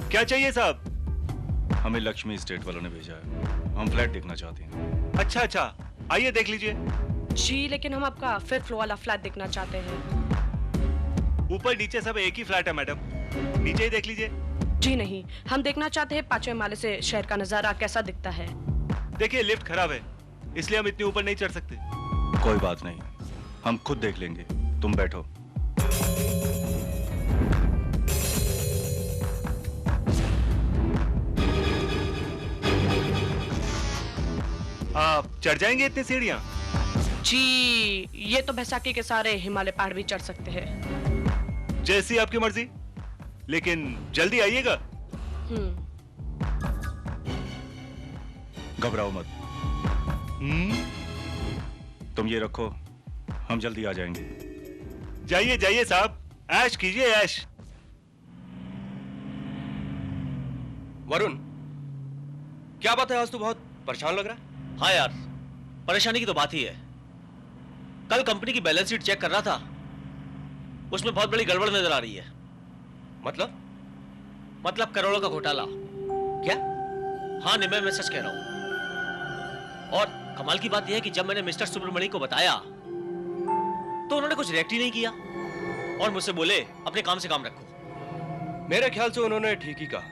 [SPEAKER 12] क्या चाहिए साहब?
[SPEAKER 13] हमें लक्ष्मी स्टेट वालों ने भेजा है, हम फ्लैट देखना चाहते हैं।
[SPEAKER 12] अच्छा अच्छा, आइए देख लीजिए।
[SPEAKER 14] जी लेकिन हम आपका 5th फ्लोर वाला फ्लैट देखना चाहते हैं।
[SPEAKER 12] ऊपर नीचे सब एक ही फ्लैट है मैडम, नीचे ही देख लीजिए।
[SPEAKER 14] जी नहीं, हम देखना चाहते हैं 5वें माले से शहर का नजारा कैसा दिखता है।
[SPEAKER 12] देखिए लिफ्ट खराब है, इसलिए हम इतने ऊपर नहीं चढ़ सकते।
[SPEAKER 13] कोई बात नहीं, हम खुद देख लेंगे, तुम बैठो।
[SPEAKER 12] आप चढ़ जाएंगे इतनी सीढ़ियां?
[SPEAKER 14] जी ये तो बैसाखी के सारे हिमालय पहाड़ भी चढ़ सकते हैं।
[SPEAKER 12] जैसी आपकी मर्जी, लेकिन जल्दी आइएगा।
[SPEAKER 13] घबराओ मत। तुम ये रखो, हम जल्दी आ जाएंगे।
[SPEAKER 12] जाइए जाइए साहब, ऐश कीजिए ऐश।
[SPEAKER 15] वरुण, क्या बात है, आज तो बहुत परेशान लग रहा है।
[SPEAKER 16] हाँ यार, परेशानी की तो बात ही है। कल कंपनी की बैलेंस शीट चेक कर रहा था, उसमें बहुत बड़ी गड़बड़ नजर आ रही है। मतलब करोड़ों का घोटाला।
[SPEAKER 15] क्या?
[SPEAKER 16] हाँ निमे, मैं सच कह रहा हूं। और कमाल की बात यह है कि जब मैंने मिस्टर सुब्रमणि को बताया तो उन्होंने कुछ रिएक्ट ही नहीं किया और मुझसे बोले अपने काम से काम रखो।
[SPEAKER 15] मेरे ख्याल से उन्होंने ठीक ही कहा।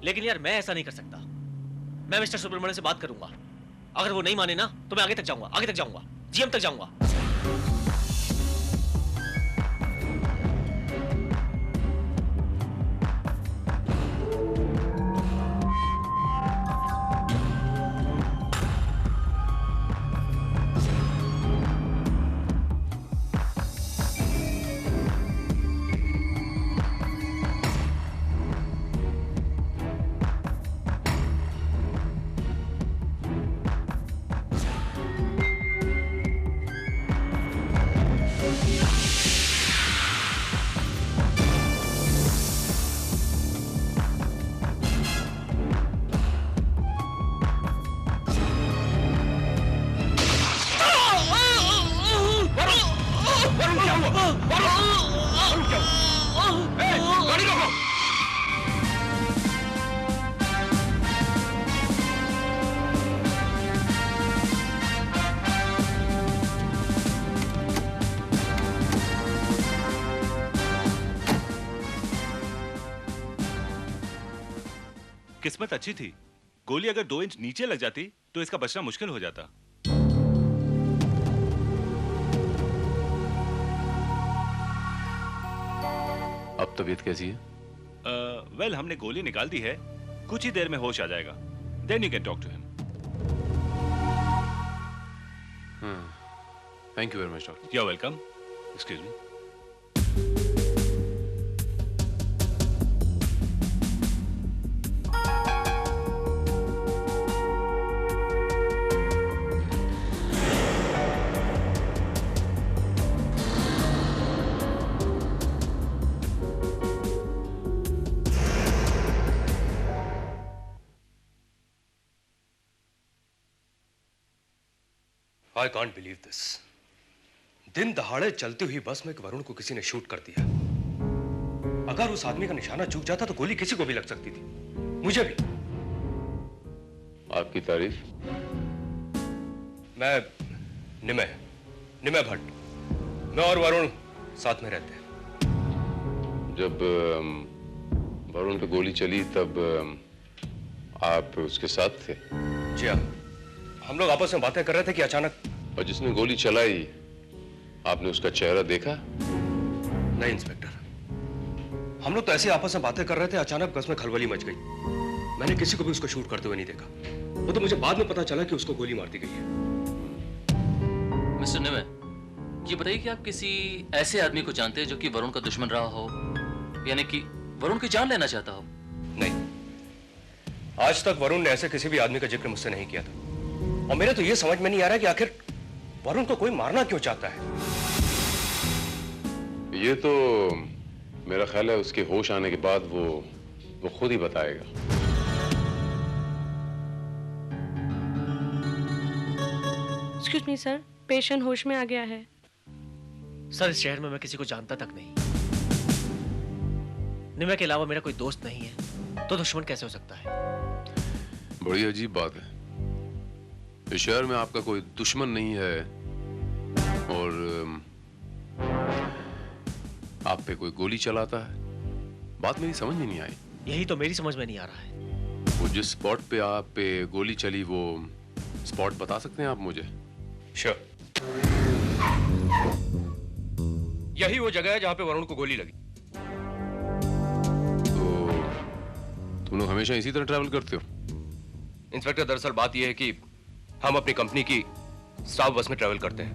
[SPEAKER 16] लेकिन यार मैं ऐसा नहीं कर सकता। मैं मिस्टर सुब्रमण्यम से बात करूंगा, अगर वो नहीं माने ना तो मैं आगे तक जाऊंगा, जीएम तक जाऊंगा।
[SPEAKER 12] किस्मत अच्छी थी, गोली अगर 2 इंच नीचे लग जाती तो इसका बचना मुश्किल हो जाता।
[SPEAKER 7] अब तबीयत कैसी है?
[SPEAKER 12] वेल हमने गोली निकाल दी है, कुछ ही देर में होश आ जाएगा। Then you can talk to him.
[SPEAKER 7] Thank you very much doctor.
[SPEAKER 12] You are welcome. Excuse me.
[SPEAKER 15] I can't believe this. दिन दहाड़े चलती हुई बस में वरुण को किसी ने शूट कर दिया। अगर उस आदमी का निशाना चूक जाता तो गोली किसी को भी लग सकती थी, मुझे भी।
[SPEAKER 7] आपकी तारीफ?
[SPEAKER 15] मैं निमय भट्ट। मैं और वरुण साथ में रहते हैं।
[SPEAKER 7] जब वरुण पे गोली चली तब आप उसके साथ थे?
[SPEAKER 15] जी हाँ, हम लोग आपस में बातें कर रहे थे कि अचानक।
[SPEAKER 7] और जिसने गोली चलाई आपने उसका चेहरा देखा?
[SPEAKER 15] नहीं इंस्पेक्टर, हम लोग तो ऐसे आपस में बातें कर रहे थे, अचानक बस में खलबली मच गई। मैंने किसी को भी उसको शूट करते हुए नहीं देखा। वो तो मुझे बाद में पता चला कि उसको गोली मार दी गई है।
[SPEAKER 8] मिस्टर निमय, ये बताइए कि आप किसी ऐसे आदमी को जानते हैं जो कि वरुण का दुश्मन रहा हो, यानी कि वरुण की जान लेना चाहता हो?
[SPEAKER 15] नहीं, आज तक वरुण ने ऐसे किसी भी आदमी का जिक्र मुझसे नहीं किया था। और मेरे तो ये समझ में नहीं आ रहा कि आखिर वरुण को कोई मारना क्यों चाहता है।
[SPEAKER 7] ये तो मेरा ख्याल है उसके होश आने के बाद वो खुद ही बताएगा।
[SPEAKER 14] एक्सक्यूज मी सर, पेशेंट होश में आ गया है।
[SPEAKER 16] सर, इस शहर में मैं किसी को जानता तक नहीं। निमय के अलावा मेरा कोई दोस्त नहीं है, तो दुश्मन कैसे हो सकता है?
[SPEAKER 7] बड़ी अजीब बात है। इस शहर में आपका कोई दुश्मन नहीं है और आप पे कोई गोली चलाता है। बात मेरी समझ में नहीं आई।
[SPEAKER 16] यही तो मेरी समझ में नहीं आ रहा है।
[SPEAKER 7] वो जिस स्पॉट पे आप पे गोली चली, वो स्पॉट बता सकते हैं आप मुझे?
[SPEAKER 15] श्योर। यही वो जगह है जहां पे वरुण को गोली लगी।
[SPEAKER 7] तो तुम लोग हमेशा इसी तरह ट्रैवल करते हो?
[SPEAKER 15] इंस्पेक्टर, दरअसल बात यह है कि हम अपनी कंपनी की स्टाफ बस में ट्रैवल करते हैं।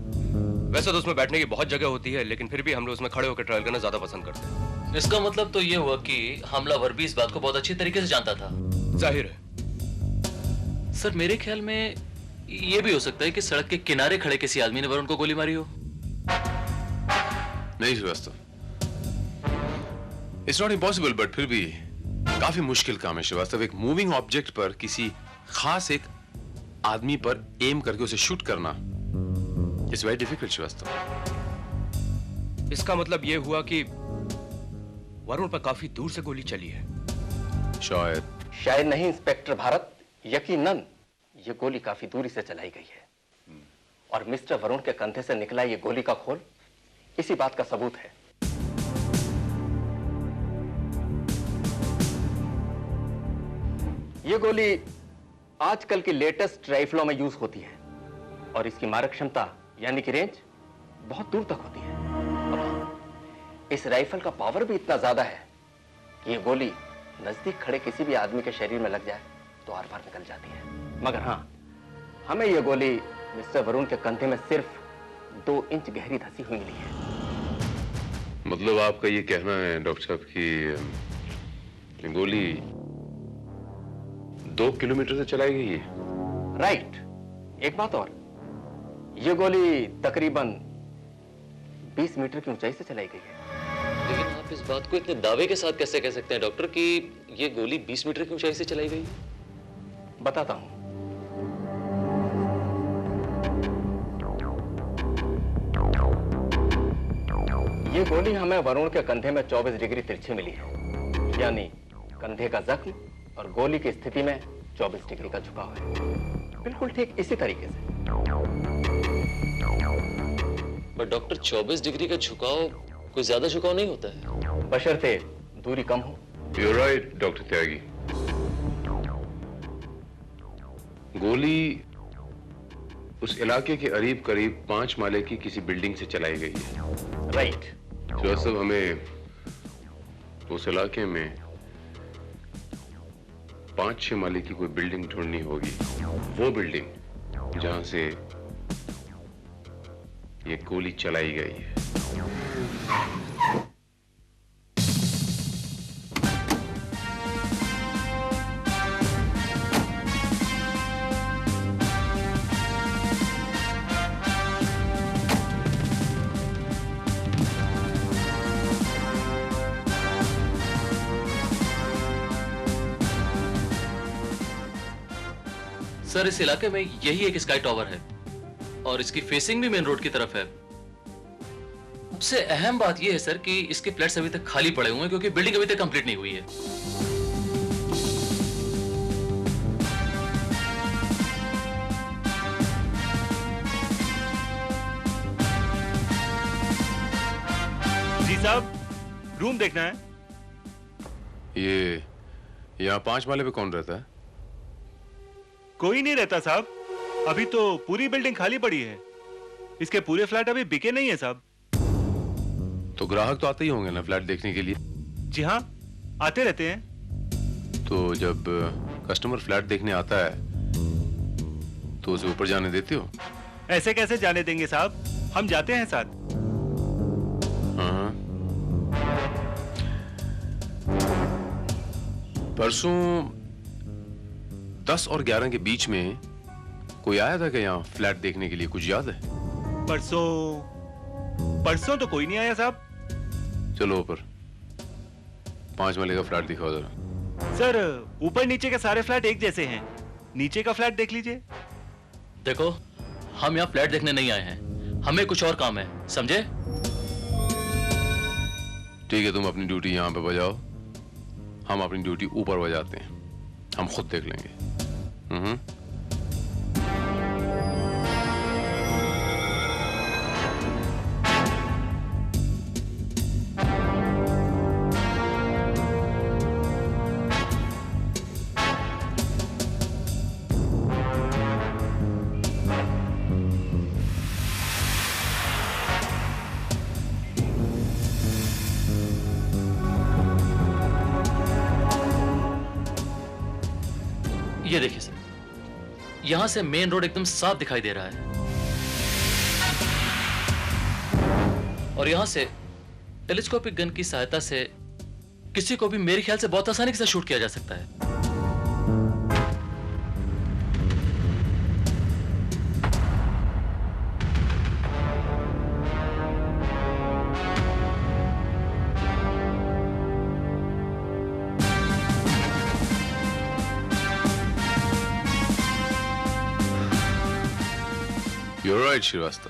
[SPEAKER 15] वैसे तो उसमें बैठने की बहुत जगह होती है, लेकिन फिर भी हम लोग उसमें खड़े होकर ट्रैवल करना ज्यादा पसंद करते हैं।
[SPEAKER 8] इसका मतलब तो ये हुआ कि हमलावर भी इस बात को बहुत अच्छी तरीके से जानता था।
[SPEAKER 15] जाहिर है।
[SPEAKER 8] सर, मेरे ख्याल में ये भी हो सकता है कि सड़क के किनारे खड़े किसी आदमी ने वरुण को गोली मारी हो।
[SPEAKER 7] नहीं Shrivastava, it's not impossible, but फिर भी काफी मुश्किल काम है श्रीवास्तव। एक मूविंग ऑब्जेक्ट पर किसी खास एक आदमी पर एम करके उसे शूट करना, इट्स वेरी डिफिकल्ट श्रीवास्तव।
[SPEAKER 15] इसका मतलब यह हुआ कि वरुण पर काफी दूर से गोली चली है।
[SPEAKER 17] शायद नहीं इंस्पेक्टर भारत, यकीनन ये गोली काफी दूरी से चलाई गई है। और मिस्टर वरुण के कंधे से निकला ये गोली का खोल इसी बात का सबूत है। ये गोली आजकल की लेटेस्ट राइफलों में यूज होती है और इसकी मारक क्षमता यानी कि रेंज बहुत दूर तक होती है। और हाँ, इस राइफल का पावर भी इतना ज्यादा है कि ये गोली नजदीक खड़े किसी भी आदमी के शरीर में लग जाए तो आर पार निकल जाती है। मगर हाँ, हमें ये गोली मिस्टर वरुण के कंधे में सिर्फ 2 इंच गहरी धंसी हुई मिली है।
[SPEAKER 7] मतलब आपका ये कहना है डॉक्टर साहब कि गोली 2 किलोमीटर से चलाई गई है?
[SPEAKER 17] राइट। एक बात और, ये गोली तकरीबन 20 मीटर की ऊंचाई से चलाई गई है।
[SPEAKER 8] लेकिन आप इस बात को इतने दावे के साथ कैसे कह सकते हैं डॉक्टर कि ये गोली 20 मीटर की ऊंचाई से चलाई गई?
[SPEAKER 17] बताता हूं। ये गोली हमें वरुण के कंधे में 24 डिग्री तिरछी मिली है, यानी कंधे का जख्म और गोली की स्थिति में 24 डिग्री का झुकाव है। बिल्कुल ठीक इसी तरीके से।
[SPEAKER 8] पर डॉक्टर 24 डिग्री का झुकाव कोई ज्यादा झुकाव नहीं होता है,
[SPEAKER 17] बशर्ते दूरी कम हो।
[SPEAKER 7] You're right, डॉक्टर त्यागी। गोली उस इलाके के करीब 5 माले की किसी बिल्डिंग से चलाई गई है।
[SPEAKER 17] राइट।
[SPEAKER 7] जो सब हमें उस इलाके में 5-6 माले की कोई बिल्डिंग ढूंढनी होगी, वो बिल्डिंग जहां से ये गोली चलाई गई है।
[SPEAKER 8] सर, इस इलाके में यही एक स्काई टॉवर है और इसकी फेसिंग भी मेन रोड की तरफ है। सबसे अहम बात यह है सर कि इसके फ्लैट्स अभी तक खाली पड़े हुए हैं क्योंकि बिल्डिंग अभी तक कंप्लीट नहीं हुई है।
[SPEAKER 12] जी साहब, रूम देखना है।
[SPEAKER 7] ये यहाँ 5 माले पे कौन रहता है?
[SPEAKER 12] कोई नहीं रहता साहब, अभी तो पूरी बिल्डिंग खाली पड़ी है। इसके पूरे फ्लैट अभी बिके नहीं है साहब।
[SPEAKER 7] तो ग्राहक तो आते ही होंगे ना फ्लैट देखने के लिए?
[SPEAKER 12] जी हाँ, आते रहते हैं।
[SPEAKER 7] तो जब कस्टमर फ्लैट देखने आता है तो उसे ऊपर जाने देते हो?
[SPEAKER 12] ऐसे कैसे जाने देंगे साहब, हम जाते हैं साथ।
[SPEAKER 7] हाँ। परसों 10 और 11 के बीच में कोई आया था क्या यहाँ फ्लैट देखने के लिए, कुछ याद है?
[SPEAKER 12] परसों तो कोई नहीं आया साहब।
[SPEAKER 7] चलो ऊपर 5 माले का फ्लैट दिखाओ जरा।
[SPEAKER 12] सर ऊपर नीचे के सारे फ्लैट एक जैसे हैं, नीचे का फ्लैट देख लीजिए।
[SPEAKER 8] देखो, हम यहाँ फ्लैट देखने नहीं आए हैं, हमें कुछ और काम है, समझे?
[SPEAKER 7] ठीक है, तुम अपनी ड्यूटी यहाँ पे बजाओ, हम अपनी ड्यूटी ऊपर बजाते हैं, हम खुद देख लेंगे।
[SPEAKER 8] ये देखिए सर, यहां से मेन रोड एकदम साफ दिखाई दे रहा है और यहां से टेलीस्कोपिक गन की सहायता से किसी को भी मेरे ख्याल से बहुत आसानी से शूट किया जा सकता है।
[SPEAKER 7] You're right, Srivastava.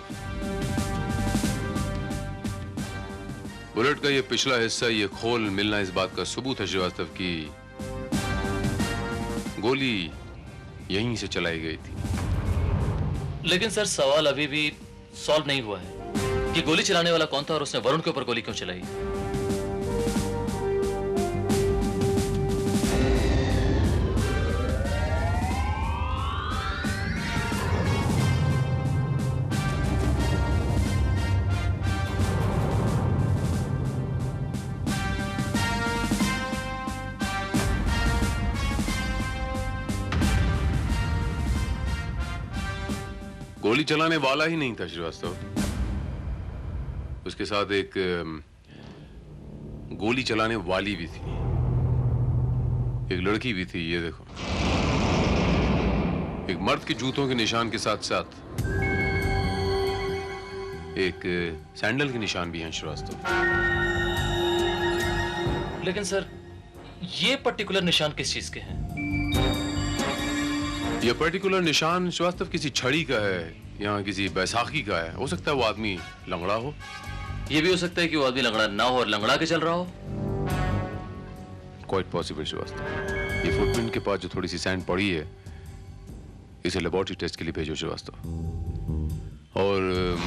[SPEAKER 7] बुलेट का ये पिछला हिस्सा, ये खोल मिलना इस बात का सबूत है श्रीवास्तव की गोली यहीं से चलाई गई थी।
[SPEAKER 8] लेकिन सर सवाल अभी भी सॉल्व नहीं हुआ है कि गोली चलाने वाला कौन था और उसने वरुण के ऊपर गोली क्यों चलाई।
[SPEAKER 7] गोली चलाने वाला ही नहीं था श्रीवास्तव, उसके साथ एक गोली चलाने वाली भी थी, एक लड़की भी थी। ये देखो, एक मर्द के जूतों के निशान के साथ साथ एक सैंडल के निशान भी हैं श्रीवास्तव।
[SPEAKER 8] लेकिन सर ये पर्टिकुलर निशान किस चीज के हैं?
[SPEAKER 7] यह पर्टिकुलर निशान श्रीवास्तव किसी छड़ी का है या किसी बैसाखी का है। हो सकता है वो आदमी लंगड़ा हो।
[SPEAKER 8] ये भी हो सकता है कि वो आदमी लंगड़ा ना हो और लंगड़ा के चल रहा हो।
[SPEAKER 7] Quite possible Shrivastava. ये फुटप्रिंट के पास जो थोड़ी सी सैंड पड़ी है, इसे लेबोरेटरी टेस्ट के लिए भेजो श्रीवास्तव। और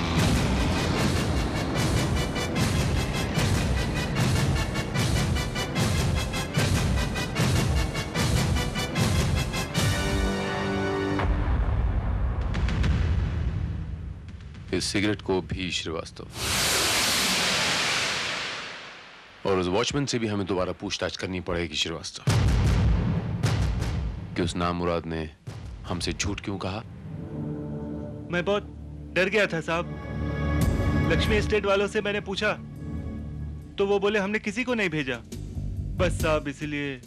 [SPEAKER 7] इस सिगरेट को भी श्रीवास्तव, और उस वॉचमैन से भी हमें दोबारा पूछताछ करनी पड़ेगी श्रीवास्तव कि उस नामुराद ने हमसे झूठ क्यों कहा।
[SPEAKER 12] मैं बहुत डर गया था साहब। लक्ष्मी एस्टेट वालों से मैंने पूछा तो वो बोले हमने किसी को नहीं भेजा, बस साहब इसलिए।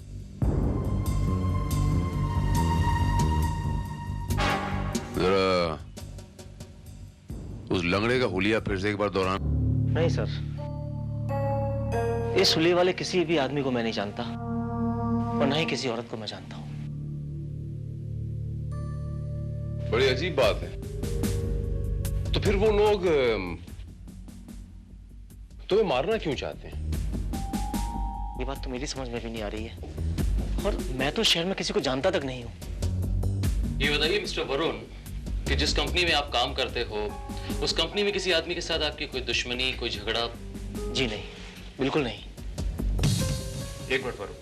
[SPEAKER 7] जरा उस लंगड़े का हुलिया फिर से एक बार दोहराना।
[SPEAKER 5] नहीं सर, इस हुलिये वाले किसी भी आदमी को मैं नहीं जानता और ना ही किसी औरत को मैं जानता हूं।
[SPEAKER 7] बड़ी अजीब बात है। तो फिर वो लोग तुम्हें मारना क्यों चाहते हैं?
[SPEAKER 5] ये बात तो मेरी समझ में भी नहीं आ रही है, और मैं तो शहर में किसी को जानता तक नहीं हूं।
[SPEAKER 8] ये बताइए मिस्टर वरुण कि जिस कंपनी में आप काम करते हो, उस कंपनी में किसी आदमी के साथ आपकी कोई दुश्मनी, कोई झगड़ा?
[SPEAKER 5] जी नहीं। बिल्कुल नहीं।
[SPEAKER 15] एक मिनट फारूक,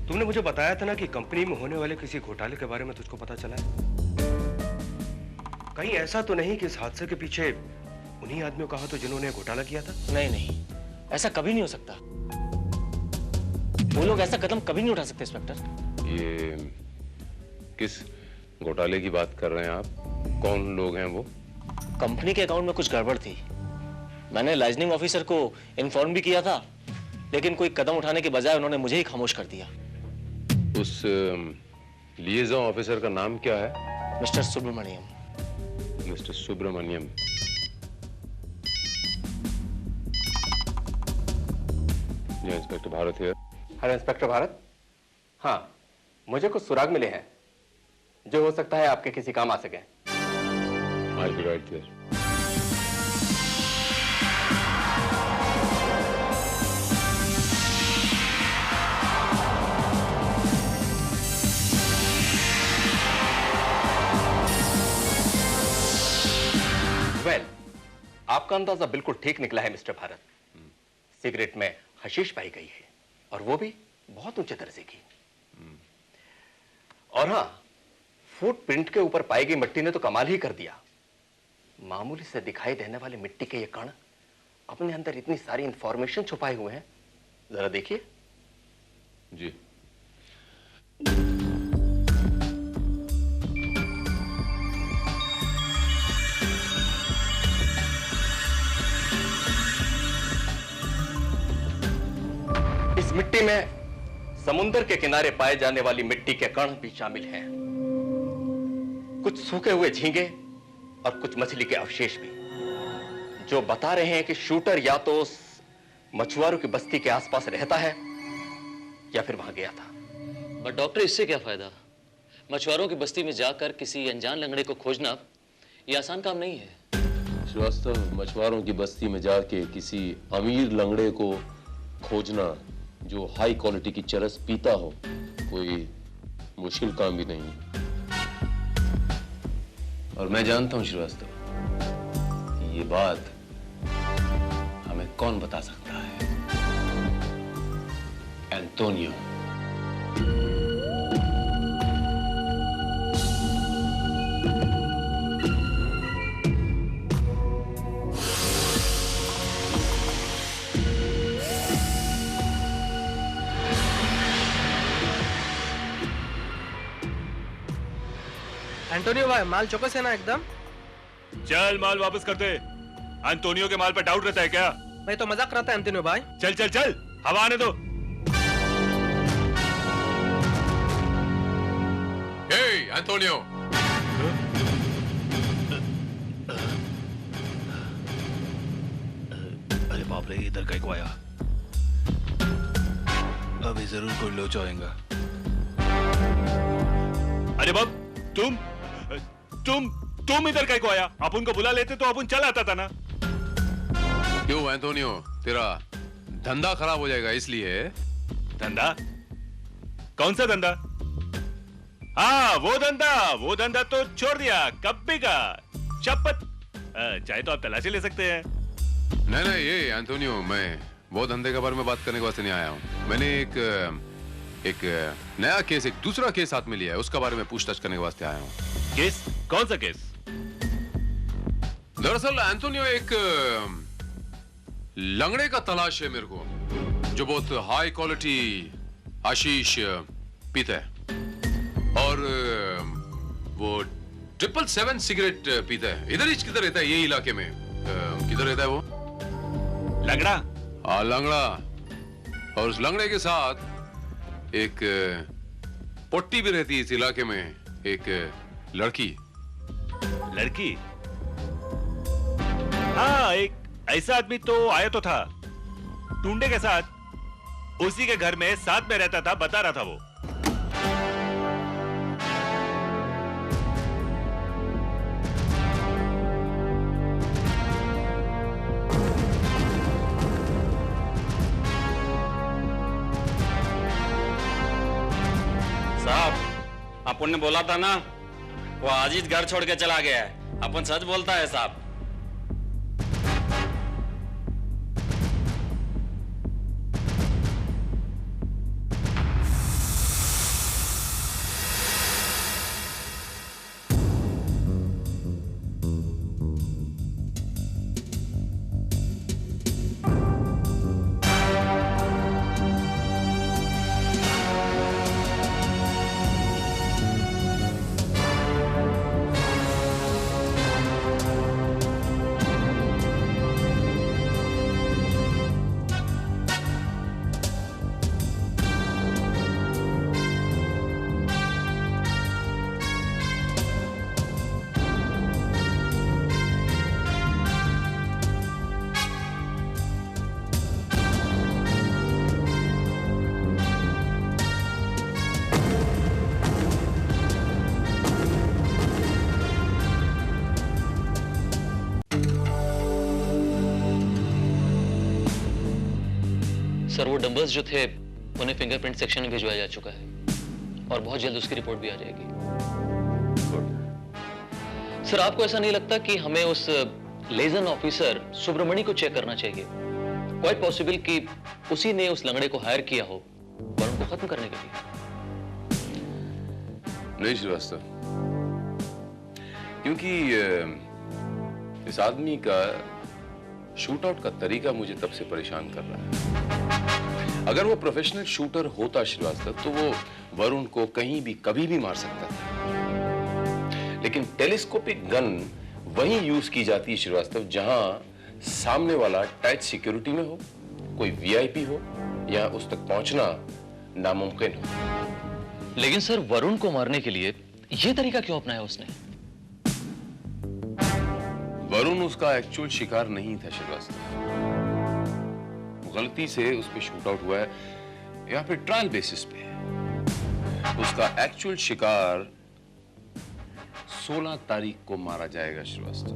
[SPEAKER 15] तुमने मुझे बताया था ना कि कंपनी में होने वाले किसी घोटाले के बारे में तुझको पता चला है। कहीं ऐसा तो नहीं कि इस हादसे के पीछे उन्हीं आदमियों का हाथ हो जिन्होंने घोटाला किया था?
[SPEAKER 5] नहीं नहीं, ऐसा कभी नहीं हो सकता। वो लोग ऐसा कदम कभी नहीं उठा सकते इंस्पेक्टर।
[SPEAKER 7] ये किस घोटाले की बात कर रहे हैं आप? कौन लोग हैं वो?
[SPEAKER 5] कंपनी के अकाउंट में कुछ गड़बड़ थी। मैंने लाइजनिंग ऑफिसर को इन्फॉर्म भी किया था, लेकिन कोई कदम उठाने के बजाय उन्होंने मुझे ही खामोश कर दिया।
[SPEAKER 7] उस लिएजन ऑफिसर का नाम क्या है?
[SPEAKER 5] Mister Subramaniam.
[SPEAKER 7] Mister Subramaniam. Inspector Bharat है।
[SPEAKER 17] Hello inspector Bharat. हाँ, मुझे कुछ सुराग मिले हैं जो हो सकता है आपके किसी काम आ सके।
[SPEAKER 7] I'll be right there.
[SPEAKER 17] Well, आपका अंदाजा बिल्कुल ठीक निकला है मिस्टर भारत। सिगरेट में हशीश पाई गई है, और वो भी बहुत ऊंचे दर्जे की। और हाँ, फुटप्रिंट के ऊपर पाई गई मिट्टी ने तो कमाल ही कर दिया। मामूली से दिखाई देने वाली मिट्टी के ये कण अपने अंदर इतनी सारी इंफॉर्मेशन छुपाए हुए हैं, जरा देखिए।
[SPEAKER 7] जी।
[SPEAKER 17] इस मिट्टी में समुद्र के किनारे पाए जाने वाली मिट्टी के कण भी शामिल हैं। कुछ सूखे हुए झींगे और कुछ मछली के अवशेष भी, जो बता रहे हैं कि शूटर या तो उस मछुआरों की बस्ती के आसपास रहता है या फिर वहां गया था।
[SPEAKER 8] बट डॉक्टर, इससे क्या फायदा? मछुआरों की बस्ती में जाकर किसी अनजान लंगड़े को खोजना ये आसान काम नहीं है।
[SPEAKER 7] श्रीवास्तव, मछुआरों की बस्ती में जाके किसी अमीर लंगड़े को खोजना जो हाई क्वालिटी की चरस पीता हो, कोई मुश्किल काम भी नहीं। और मैं जानता हूं श्रीवास्तव, ये बात हमें कौन बता सकता है? एंटोनियो।
[SPEAKER 18] एंटोनियो भाई, माल चौकस है ना एकदम?
[SPEAKER 12] चल माल वापस कर दे। एंटोनियो के माल पे डाउट रहता है क्या?
[SPEAKER 18] मैं तो मजाक करता है एंटोनियो भाई।
[SPEAKER 12] चल चल चल, हवा आने दो।
[SPEAKER 7] हे एंटोनियो।
[SPEAKER 13] अरे बाप रे, इधर कहीं को आया? अभी जरूर कोई लोचा आएगा।
[SPEAKER 12] अरे बाप, तुम इधर कहीं को आया? अपन को बुला लेते तो अपन चल आता था ना।
[SPEAKER 7] क्यों एंटोनियो, तेरा धंधा खराब हो जाएगा इसलिए?
[SPEAKER 12] धंधा? कौन सा धंधा? हाँ, वो धंधा तो छोड़ दिया कब्बी का। शपथ, चाहे तो आप तलाशी ले सकते हैं।
[SPEAKER 7] नहीं, ये एंटोनियो, मैं वो धंधे के बारे में बात करने के वास्ते नहीं आया हूँ। मैंने एक नया केस, एक दूसरा केस हाथ में लिया है, उसके बारे में पूछताछ करने के वास्ते आया हूँ।
[SPEAKER 12] केस? कौन सा केस?
[SPEAKER 7] दरअसल एंटोनियो, एक लंगड़े का तलाश है मेरे को, जो बहुत हाई क्वालिटी आशीष पीता है, और वो 777 सिगरेट पीता है। इधर ही किधर रहता है, ये इलाके में किधर रहता है वो?
[SPEAKER 12] लंगड़ा?
[SPEAKER 7] हाँ, लंगड़ा। और उस लंगड़े के साथ एक पोट्टी भी रहती है इस इलाके में, एक लड़की।
[SPEAKER 12] हाँ, एक ऐसा आदमी तो आया तो था, टुंडे के साथ। उसी के घर में साथ में रहता था, बता रहा था वो।
[SPEAKER 19] साहब, अपन ने बोला था ना, वो आज ही घर छोड़ के चला गया है। अपन सच बोलता है साहब।
[SPEAKER 8] सर वो डंबल्स जो थे उन्हें फिंगरप्रिंट सेक्शन में भिजवाया जा चुका है और बहुत जल्द उसकी रिपोर्ट भी आ जाएगी। सर आपको ऐसा नहीं लगता कि हमें उस लेजन ऑफिसर सुब्रमणि को चेक करना चाहिए? क्वाइट पॉसिबल कि उसी ने उस लंगड़े को हायर किया हो वरुण को खत्म करने के लिए।
[SPEAKER 7] नहीं श्रीवास्तव, क्योंकि इस आदमी का शूट आउट का तरीका मुझे तब से परेशान कर रहा है। अगर वो प्रोफेशनल शूटर होता श्रीवास्तव तो वो वरुण को कहीं भी कभी भी मार सकता था, लेकिन टेलीस्कोपिक गन वहीं यूज की जाती है श्रीवास्तव जहां सामने वाला टाइट सिक्योरिटी में हो, कोई वीआईपी हो या उस तक पहुंचना नामुमकिन हो।
[SPEAKER 8] लेकिन सर वरुण को मारने के लिए यह तरीका क्यों अपनाया उसने?
[SPEAKER 7] वरुण उसका एक्चुअल शिकार नहीं था श्रीवास्तव, गलती से उस पे शूट आउट हुआ है या फिर ट्रायल बेसिस पे। उसका एक्चुअल शिकार 16 तारीख को मारा जाएगा श्रीवास्तव।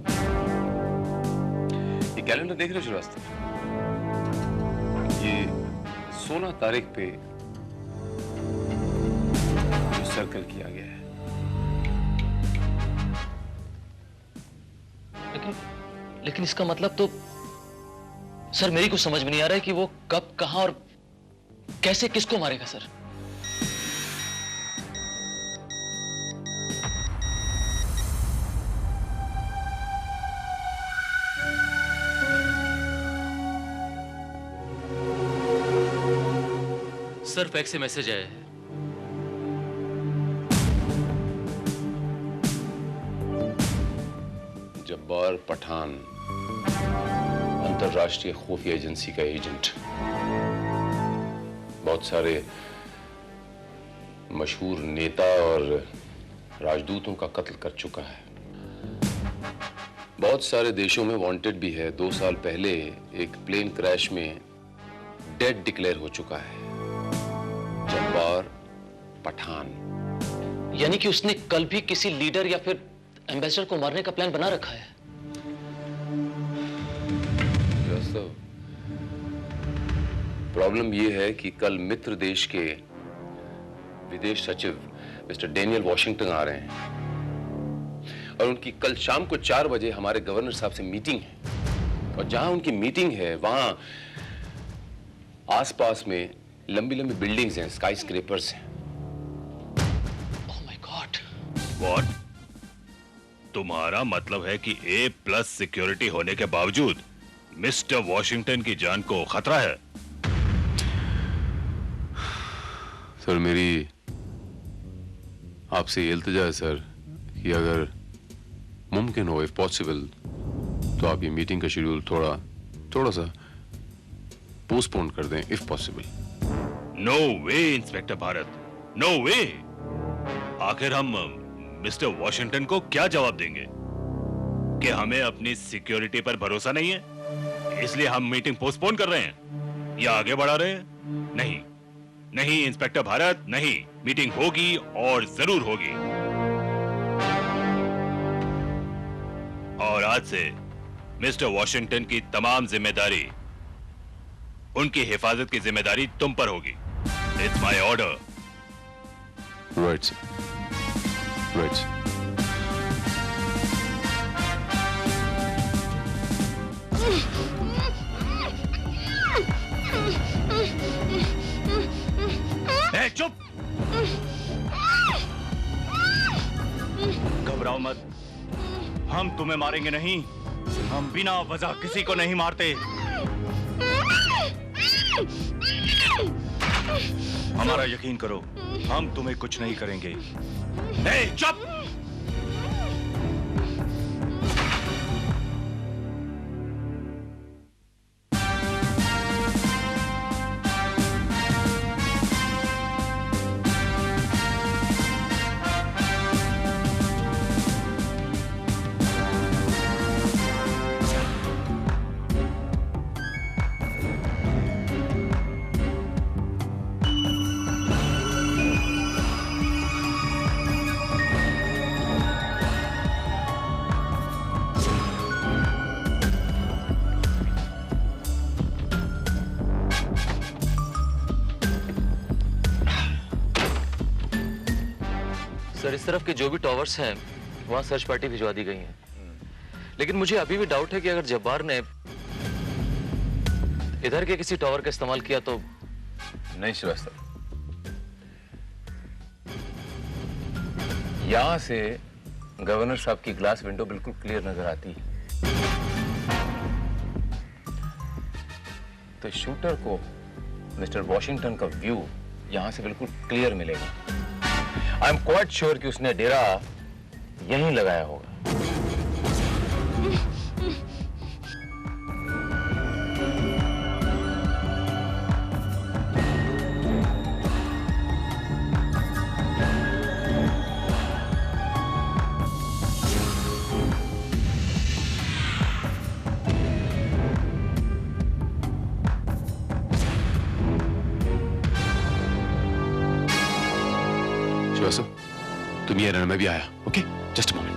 [SPEAKER 7] ये कैलेंडर देख रहे हो श्रीवास्तव? ये 16 तारीख पे जो सर्कल किया गया है।
[SPEAKER 8] लेकिन इसका मतलब तो सर मेरी कुछ समझ में नहीं आ रहा है कि वो कब, कहां और कैसे किसको मारेगा सर।
[SPEAKER 16] सर फैक्स से मैसेज आया है।
[SPEAKER 7] जब्बार पठान अंतरराष्ट्रीय खुफिया एजेंसी का एजेंट, बहुत सारे मशहूर नेता और राजदूतों का कत्ल कर चुका है। बहुत सारे देशों में वांटेड भी है। 2 साल पहले एक प्लेन क्रैश में डेड डिक्लेयर हो चुका है। जब्बार पठान।
[SPEAKER 8] यानी कि उसने कल भी किसी लीडर या फिर एम्बेसडर को मारने का प्लान बना रखा है।
[SPEAKER 7] प्रॉब्लम यह है कि कल मित्र देश के विदेश सचिव मिस्टर डेनियल वॉशिंगटन आ रहे हैं और उनकी कल शाम को 4 बजे हमारे गवर्नर साहब से मीटिंग है। और जहां उनकी मीटिंग है वहां आसपास में लंबी लंबी बिल्डिंग्स हैं, स्काई स्क्रेपर्स हैं।
[SPEAKER 8] Oh my God.
[SPEAKER 13] व्हाट? तुम्हारा मतलब है कि A+ सिक्योरिटी होने के बावजूद मिस्टर वॉशिंगटन की जान को खतरा है?
[SPEAKER 7] सर मेरी आपसे ये इल्तिजा है सर कि अगर मुमकिन हो, इफ पॉसिबल, तो आप ये मीटिंग का शेड्यूल थोड़ा सा पोस्टपोन कर दें, if possible.
[SPEAKER 13] No way inspector Bharat, no way. आखिर हम मिस्टर वॉशिंगटन को क्या जवाब देंगे कि हमें अपनी सिक्योरिटी पर भरोसा नहीं है, इसलिए हम मीटिंग पोस्टपोन कर रहे हैं या आगे बढ़ा रहे हैं? नहीं नहीं इंस्पेक्टर भारत, नहीं। मीटिंग होगी और जरूर होगी। और आज से मिस्टर वॉशिंगटन की तमाम जिम्मेदारी, उनकी हिफाजत की जिम्मेदारी तुम पर होगी। It's my order.
[SPEAKER 7] Right sir, right sir.
[SPEAKER 13] चुप! घबराओ मत, हम तुम्हें मारेंगे नहीं। हम बिना वजह किसी को नहीं मारते। हमारा यकीन करो, हम तुम्हें कुछ नहीं करेंगे। चुप!
[SPEAKER 8] सर इस तरफ के जो भी टॉवर्स हैं वहां सर्च पार्टी भिजवा दी गई है, लेकिन मुझे अभी भी डाउट है कि अगर जब्बार ने इधर के किसी टॉवर का इस्तेमाल किया तो।
[SPEAKER 7] नहीं श्रीवास्तव, यहां से गवर्नर साहब की ग्लास विंडो बिल्कुल क्लियर नजर आती है, तो शूटर को मिस्टर वॉशिंगटन का व्यू यहां से बिल्कुल क्लियर मिलेगा। आई एम क्वाइट श्योर कि उसने डेरा यहीं लगाया होगा।
[SPEAKER 15] तुम ये रहना, मैं भी आया। Okay, just a moment.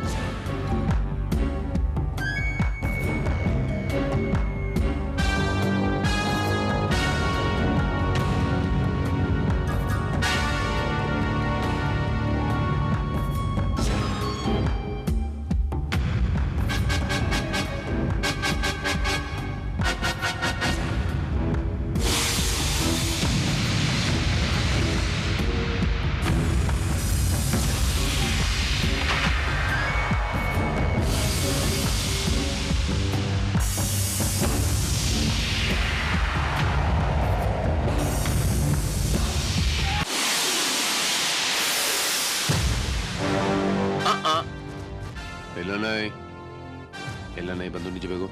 [SPEAKER 15] हिलना नहीं, बंदूक नीचे फेंको।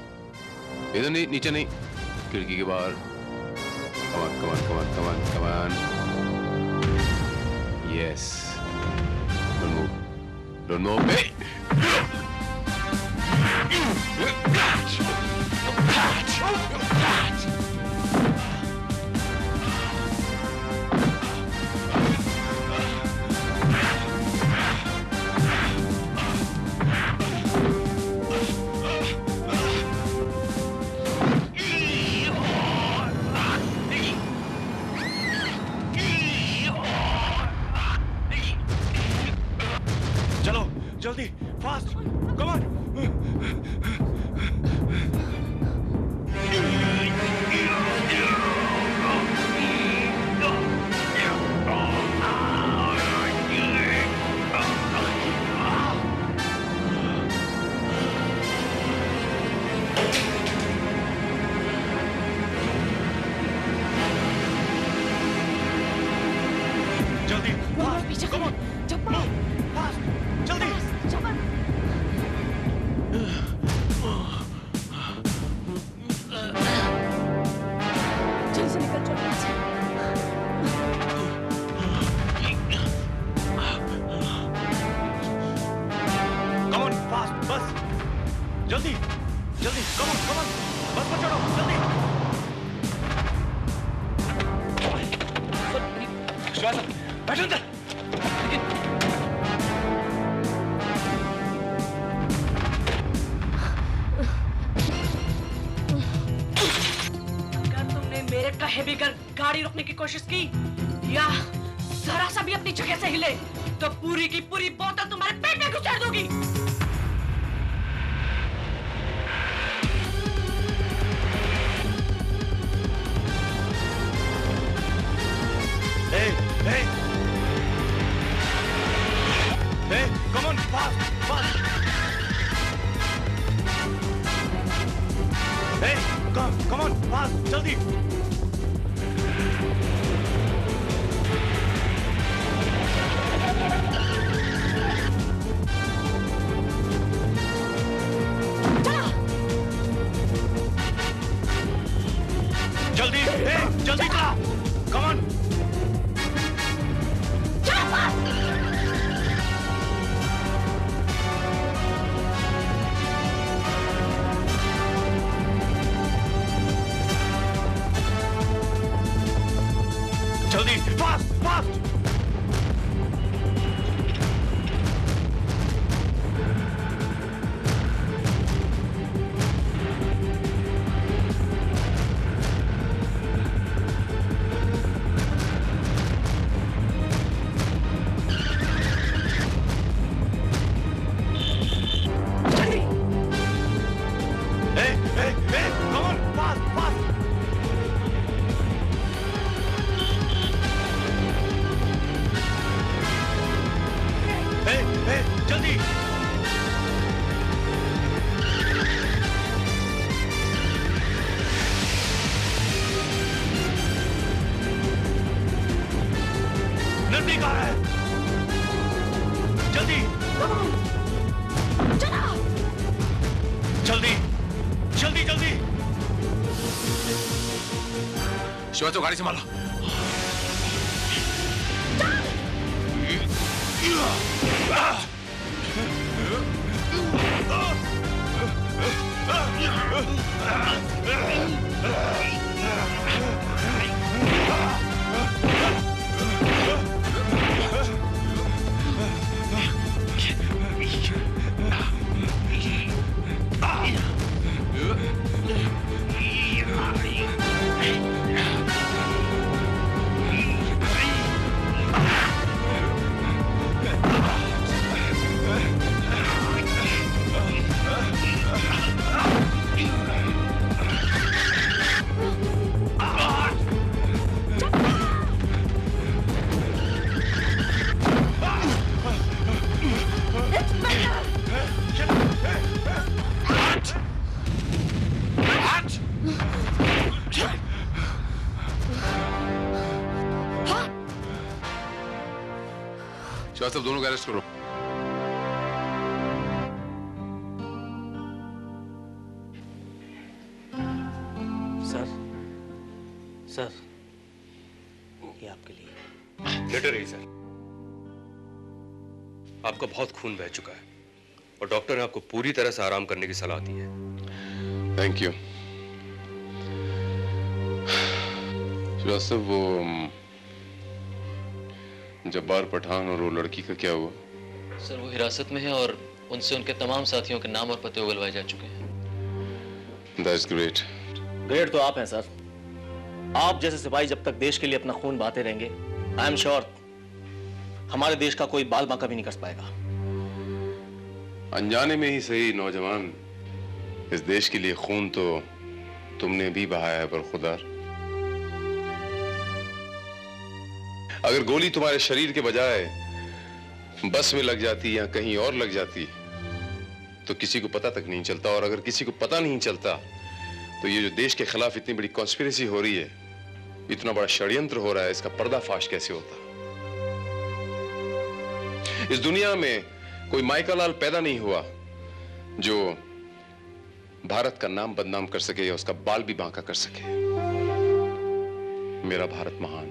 [SPEAKER 15] इधर नहीं, नीचे नहीं, खिड़की के बाहर। Come on come on come on come on come on. Yes, don't move, don't move.
[SPEAKER 12] जल्दी, फास्ट, कम ऑन। जल्दी, फास्ट, कम ऑन, फास्ट, जल्दी। जल्दी जल्दी, कम ऑन, बस पर चढ़ो, जल्दी। बैठो अंदर।
[SPEAKER 14] अगर तुमने मेरे कहे बिगर गाड़ी रोकने की कोशिश की या जरा सा भी अपनी जगह से हिले तो पूरी की पूरी बोतल तुम्हारे पेट में घुसेड़ दूंगी।
[SPEAKER 12] Hey, come on, fast, fast. Hey, come on, fast, जल्दी. जल्दी, hey, जल्दी चला. Come on. जल्दी, फास्ट फास्ट।
[SPEAKER 13] जल्दी कहाँ है? जल्दी जल्दी जल्दी जल्दी।
[SPEAKER 7] शिवाजी गाड़ी संभालो। शिवाजी दोनों को अरेस्ट करो।
[SPEAKER 5] सर सर ये आपके लिए
[SPEAKER 15] लेटर है सर। आपका बहुत खून बह चुका है और डॉक्टर ने आपको पूरी तरह से आराम करने की सलाह दी है।
[SPEAKER 7] Thank you. श्रीवास्तव, वो जब्बार पठान और वो लड़की का क्या हुआ?
[SPEAKER 8] सर वो हिरासत में है और उनसे उनके तमाम साथियों के नाम और पते उगलवाए जा चुके हैं।
[SPEAKER 7] That's great.
[SPEAKER 5] ग्रेट तो आप हैं सर। आप जैसे सिपाही जब तक देश के लिए अपना खून बहाते रहेंगे, आई एम श्योर हमारे देश का कोई बाल बांका भी नहीं कर पाएगा।
[SPEAKER 7] अनजाने में ही सही नौजवान, इस देश के लिए खून तो तुमने भी बहाया है बरखुदार। अगर गोली तुम्हारे शरीर के बजाय बस में लग जाती या कहीं और लग जाती तो किसी को पता तक नहीं चलता, और अगर किसी को पता नहीं चलता तो ये जो देश के खिलाफ इतनी बड़ी कॉन्स्पिरेसी हो रही है, इतना बड़ा षड्यंत्र हो रहा है, इसका पर्दाफाश कैसे होता? इस दुनिया में कोई माइका लाल पैदा नहीं हुआ जो भारत का नाम बदनाम कर सके या उसका बाल भी बांका कर सके। मेरा भारत महान,